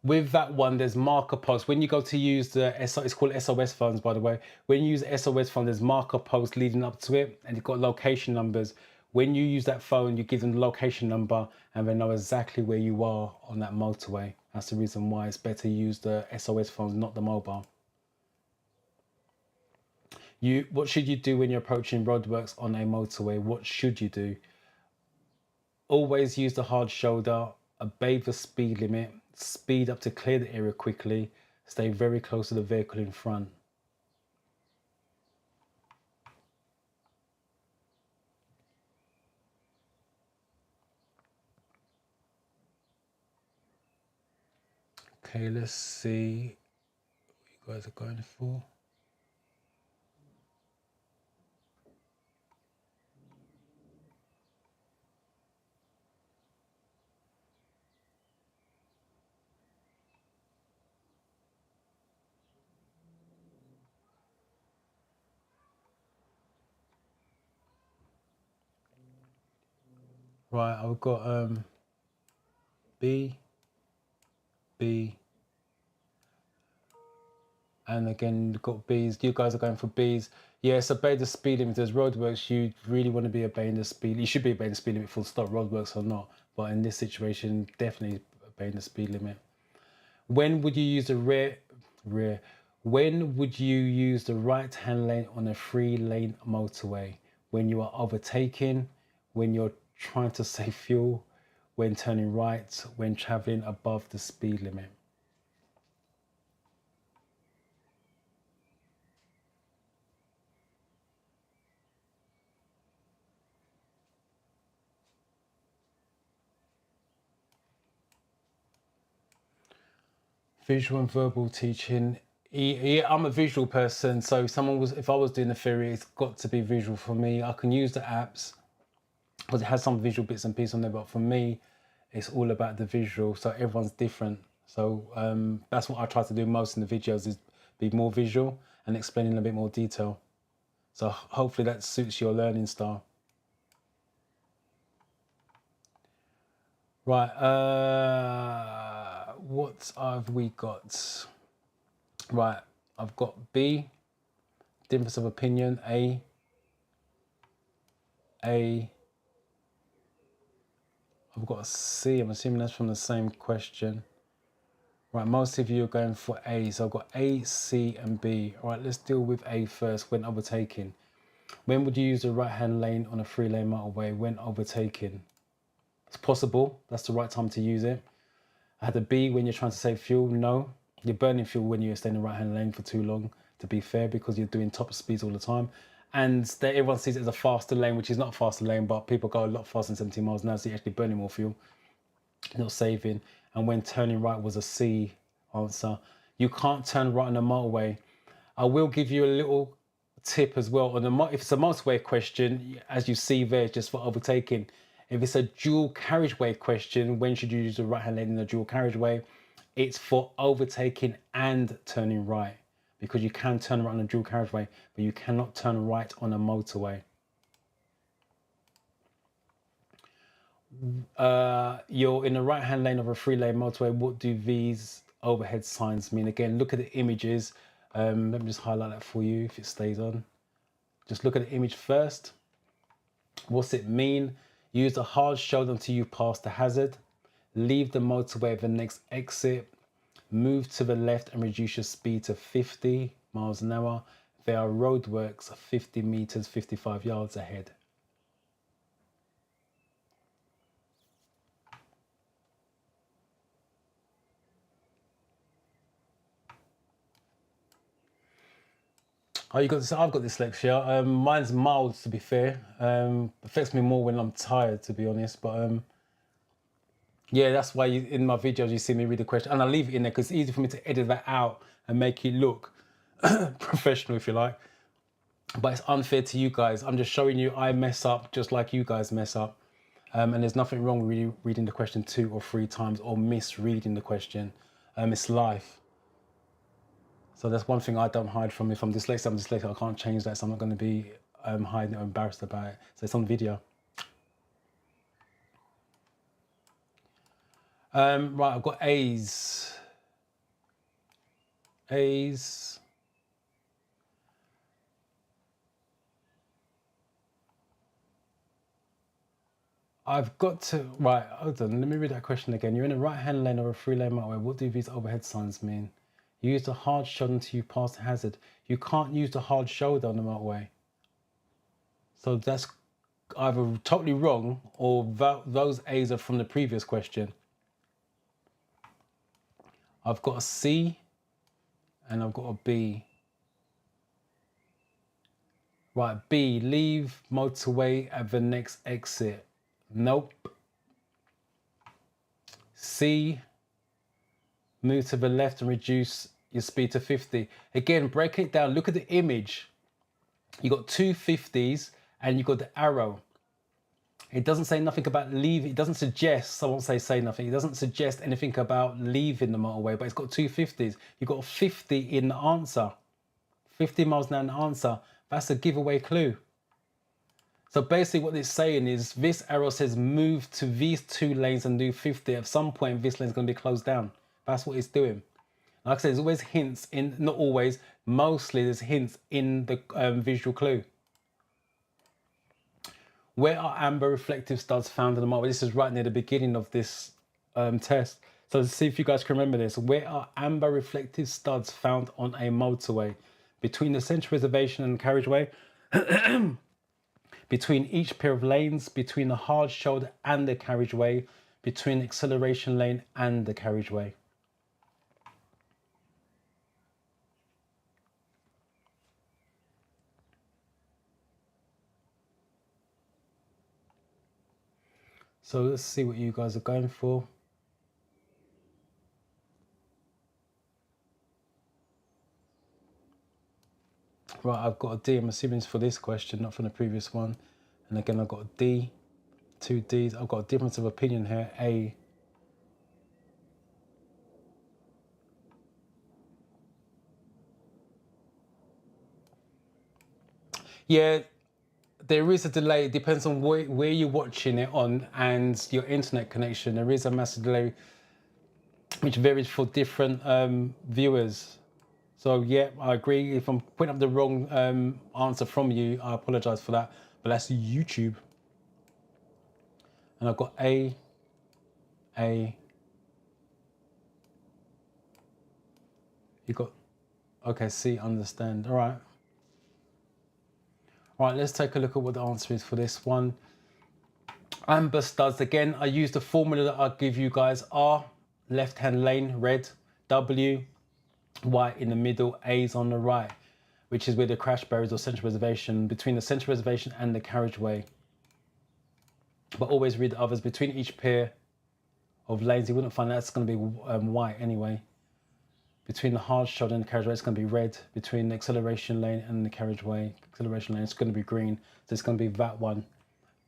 With that one, there's marker posts. When you go to use the it's called SOS phones, by the way. When you use SOS phone, there's marker posts leading up to it, and you've got location numbers. When you use that phone, you give them the location number, and they know exactly where you are on that motorway. That's the reason why it's better to use the SOS phones, not the mobile. What should you do when you're approaching roadworks on a motorway? What should you do? Always use the hard shoulder, obey the speed limit, speed up to clear the area quickly, stay very close to the vehicle in front. Okay, let's see what you guys are going for. Right, I've got B, B, and again you've got B's. You guys are going for B's. Yes, obey the speed limit. There's roadworks, you really want to be obeying the speed. You should be obeying the speed limit full stop, roadworks or not. But in this situation, definitely obeying the speed limit. When would you use the When would you use the right-hand lane on a 3-lane motorway? When you are overtaking, when you're trying to save fuel, when turning right, when traveling above the speed limit. Visual and verbal teaching. Yeah, I'm a visual person, so if I was doing the theory, it's got to be visual for me. I can use the apps because it has some visual bits and pieces on there, but for me, it's all about the visual. So everyone's different. So that's what I try to do most in the videos, is be more visual and explain in a bit more detail. So hopefully that suits your learning style. Right, what have we got? Right, I've got B, difference of opinion, A, I've got a C, I'm assuming that's from the same question. Right, most of you are going for A, so I've got A, C, and B. All right, let's deal with A first, when overtaking. When would you use the right-hand lane on a 3-lane motorway when overtaking? It's possible, that's the right time to use it. I had a B, when you're trying to save fuel, no. You're burning fuel when you're staying in the right-hand lane for too long, to be fair, because you're doing top speeds all the time. And everyone sees it as a faster lane, which is not a faster lane, but people go a lot faster than 17 miles an hour, so you're actually burning more fuel, not saving. And when turning right was a C answer. You can't turn right on a motorway. I will give you a little tip as well on the if it's a motorway question, as you see there, just for overtaking. If it's a dual carriageway question, when should you use the right hand lane in a dual carriageway? It's for overtaking and turning right, because you can turn right on a dual carriageway, but you cannot turn right on a motorway. You're in the right hand lane of a 3-lane motorway. What do these overhead signs mean? Again, look at the images. Let me just highlight that for you if it stays on. Just look at the image first. What's it mean? Use the hard shoulder until you pass the hazard. Leave the motorway at the next exit. Move to the left and reduce your speed to 50 miles an hour. There are roadworks 50 meters, 55 yards ahead. Oh, you got this? I've got dyslexia. Mine's mild, to be fair. Affects me more when I'm tired, to be honest. But yeah, that's why in my videos you see me read the question, and I leave it in there because it's easy for me to edit that out and make it look professional, if you like. But it's unfair to you guys. I'm just showing you I mess up just like you guys mess up. And there's nothing wrong with reading the question 2 or 3 times or misreading the question. It's life. So that's one thing I don't hide from. If I'm dyslexic, I can't change that. So I'm not going to be hiding or embarrassed about it. So it's on video. Right, I've got A's. A's. I've got to, hold on, let me read that question again. You're in a right-hand lane or a 3-lane motorway. What do these overhead signs mean? Use the hard shoulder until you pass the hazard. You can't use the hard shoulder on the motorway. So that's either totally wrong or those A's are from the previous question. I've got a C and I've got a B. Right, B, leave motorway at the next exit. Nope. C, move to the left and reduce your speed to 50. Again, break it down. Look at the image. You got two 50s and you got the arrow. It doesn't say nothing about leave. It doesn't suggest, I won't say nothing. It doesn't suggest anything about leaving the motorway, but it's got two 50s. You've got 50 in the answer. 50 miles an hour in the answer. That's a giveaway clue. So basically what it's saying is this arrow says move to these two lanes and do 50. At some point, this lane's going to be closed down. That's what it's doing. Like I said, there's always hints in, not always, mostly there's hints in the visual clue. Where are amber reflective studs found in the motorway? This is right near the beginning of this test. So let's see if you guys can remember this. Where are amber reflective studs found on a motorway? Between the central reservation and the carriageway, between each pair of lanes, between the hard shoulder and the carriageway, between the acceleration lane and the carriageway. So let's see what you guys are going for. Right, I've got a D. I'm assuming it's for this question, not from the previous one. And again, I've got a D, two Ds. I've got a difference of opinion here, A. Yeah, there is a delay. It depends on where you're watching it on and your internet connection. There is a massive delay, which varies for different viewers. So yeah, I agree. If I'm putting up the wrong answer from you, I apologize for that. But that's YouTube. And I've got A. You got, okay, C, understand. All right. All right, let's take a look at what the answer is for this one. Amber studs, again, I use the formula that I give you guys. R, left-hand lane, red. W, white in the middle, A's on the right, which is where the crash barriers or central reservation, between the central reservation and the carriageway. But always read the others. Between each pair of lanes, you wouldn't find that's going to be white anyway. Between the hard shoulder and the carriageway, it's going to be red. Between the acceleration lane and the carriageway, acceleration lane, it's going to be green. So it's going to be that one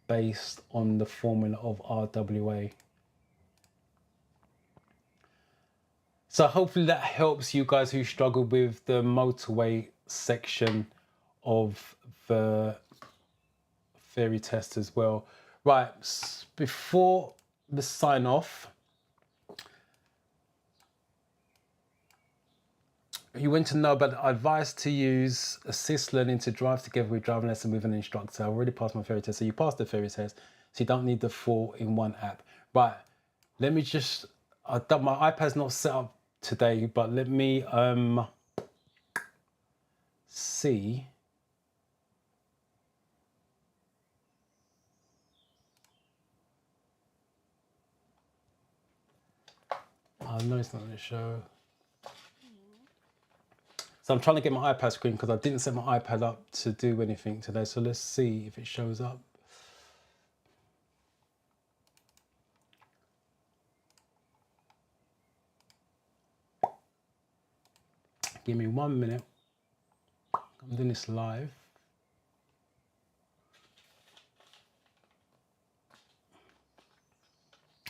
based on the formula of RWA. So hopefully that helps you guys who struggle with the motorway section of the theory test as well. Right, before the sign off, you want to know about advice to use assist learning to drive together with driving lesson with an instructor. I already passed my theory test, so you passed the theory test, so you don't need the 4-in-1 app. Right, let me just, I've done, my iPad's not set up today, but let me see. Oh no, it's not going to show. So I'm trying to get my iPad screen because I didn't set my iPad up to do anything today. So let's see if it shows up. Give me 1 minute. I'm doing this live.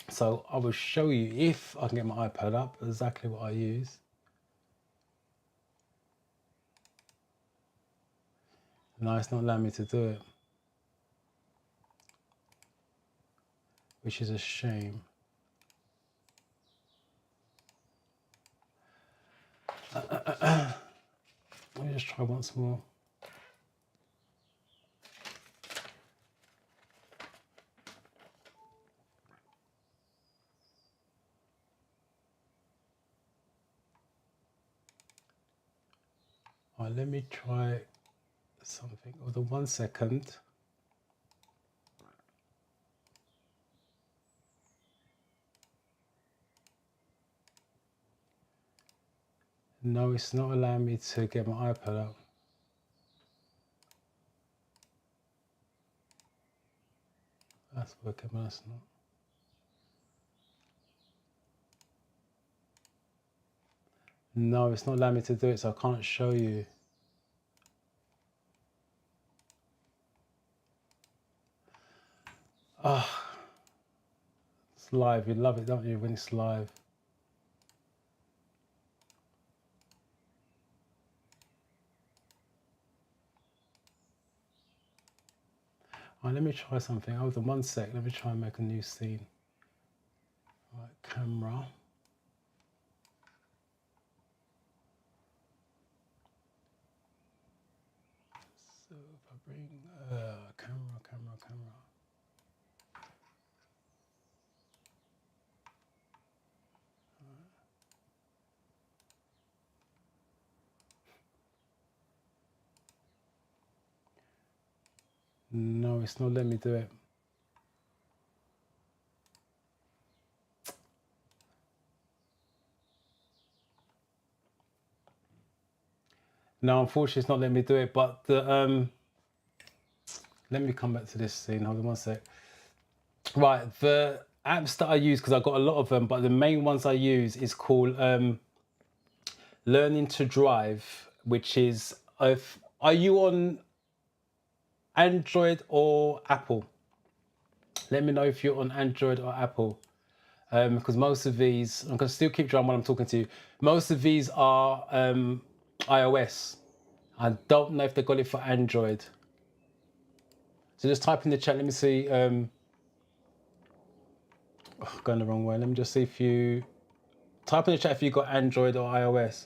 So I will show you, if I can get my iPad up, exactly what I use. No, it's not allowing me to do it, which is a shame. Let me just try once more. Right, let me try something. Hold on 1 second. No, it's not allowing me to get my iPad up. That's working, but that's not. No, it's not allowing me to do it, so I can't show you. Oh, it's live. You love it, don't you, when it's live? All right, let me try something. Hold on 1 sec. Let me try and make a new scene. All right, camera. So if I bring camera. No, it's not letting me do it. No, unfortunately, it's not letting me do it. But the let me come back to this scene. Hold on 1 sec. Right, the apps that I use, because I've got a lot of them, but the main ones I use is called Learning to Drive, which is, are you on Android or Apple? Let me know if you're on Android or Apple, because most of these, I'm going to still keep trying while I'm talking to you. Most of these are iOS. I don't know if they got it for Android. So just type in the chat. Let me see. Going the wrong way. Let me just see if you type in the chat if you got Android or iOS.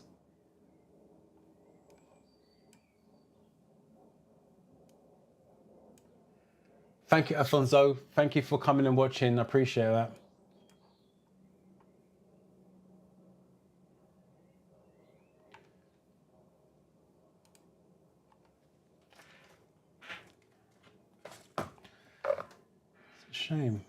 Thank you, Alfonso. Thank you for coming and watching. I appreciate that. It's a shame.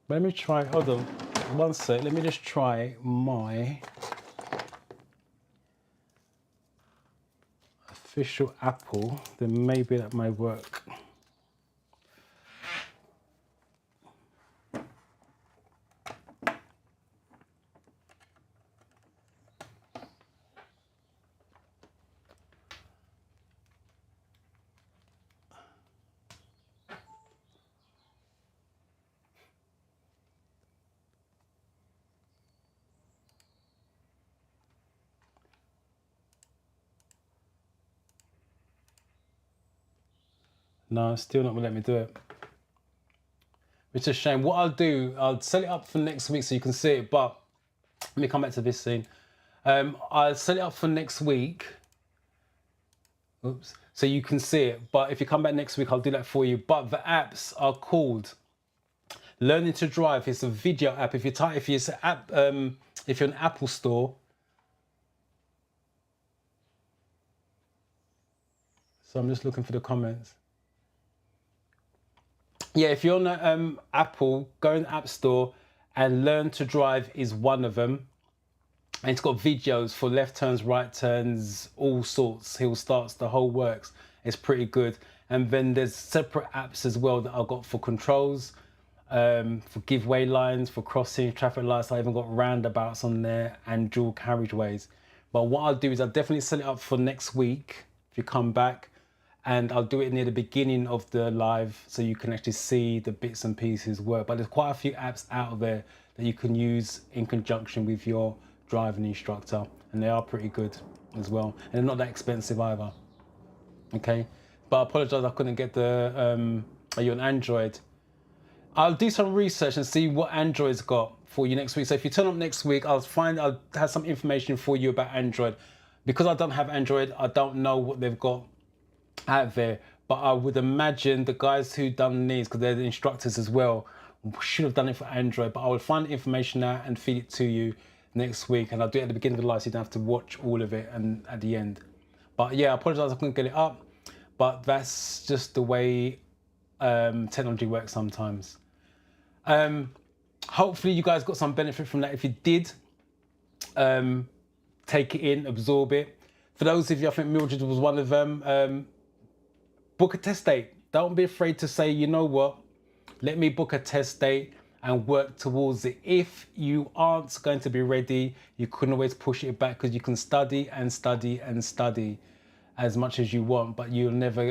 Let me try, hold on 1 sec. Let me just try my official Apple. Then maybe that may work. No, it's still not gonna let me do it. Which is a shame. What I'll do, I'll set it up for next week so you can see it, but let me come back to this scene. I'll set it up for next week. Oops. So you can see it. But if you come back next week, I'll do that for you. But the apps are called Learning to Drive. It's a video app. If you're an Apple store. So I'm just looking for the comments. Yeah, if you're on Apple, go in the App Store and Learn to Drive is one of them. And it's got videos for left turns, right turns, all sorts, hill starts, the whole works. It's pretty good. And then there's separate apps as well that I've got for controls, for giveaway lines, for crossing, traffic lights. I even got roundabouts on there and dual carriageways. But what I'll do is I'll definitely set it up for next week if you come back. And I'll do it near the beginning of the live so you can actually see the bits and pieces work. But there's quite a few apps out there that you can use in conjunction with your driving instructor, and they are pretty good as well. And they're not that expensive either. Okay, but I apologize I couldn't get the, are you on Android? I'll do some research and see what Android's got for you next week. So if you turn up next week, I'll have some information for you about Android. Because I don't have Android, I don't know what they've got out there, but I would imagine the guys who done these, because they're the instructors as well, should have done it for Android. But I will find the information out and feed it to you next week, and I'll do it at the beginning of the live so you don't have to watch all of it and at the end. But yeah, I apologize I couldn't get it up, but that's just the way technology works sometimes. Hopefully you guys got some benefit from that. If you did, take it in, absorb it. For those of you, I think Mildred was one of them, book a test date. Don't be afraid to say, you know what, let me book a test date and work towards it. If you aren't going to be ready, you can always push it back, because you can study and study and study as much as you want, but you'll never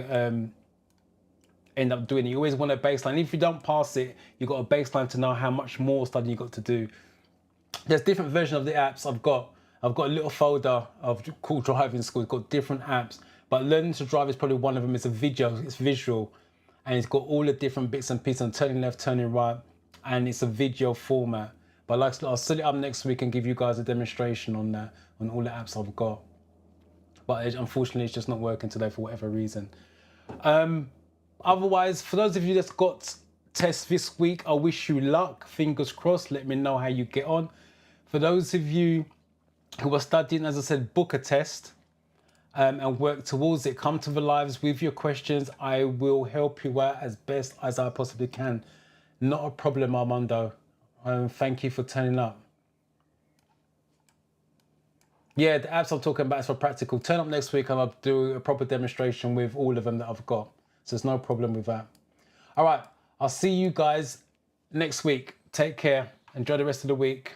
end up doing it. You always want a baseline. If you don't pass it, you've got a baseline to know how much more study you've got to do. There's different versions of the apps I've got. I've got a little folder called Driving School. It's got different apps, but learning to drive is probably one of them. It's a video, it's visual, and it's got all the different bits and pieces on turning left, turning right, and it's a video format. But like, I'll set it up next week and give you guys a demonstration on that, on all the apps I've got. But unfortunately, it's just not working today for whatever reason. Otherwise, for those of you that's got tests this week, I wish you luck. Fingers crossed. Let me know how you get on. For those of you who are studying, as I said, book a test and work towards it. Come to the lives with your questions. I will help you out as best as I possibly can. Not a problem, Armando. Thank you for turning up. Yeah, the apps I'm talking about is for practical. Turn up next week and I'll do a proper demonstration with all of them that I've got. So there's no problem with that. All right, I'll see you guys next week. Take care. Enjoy the rest of the week.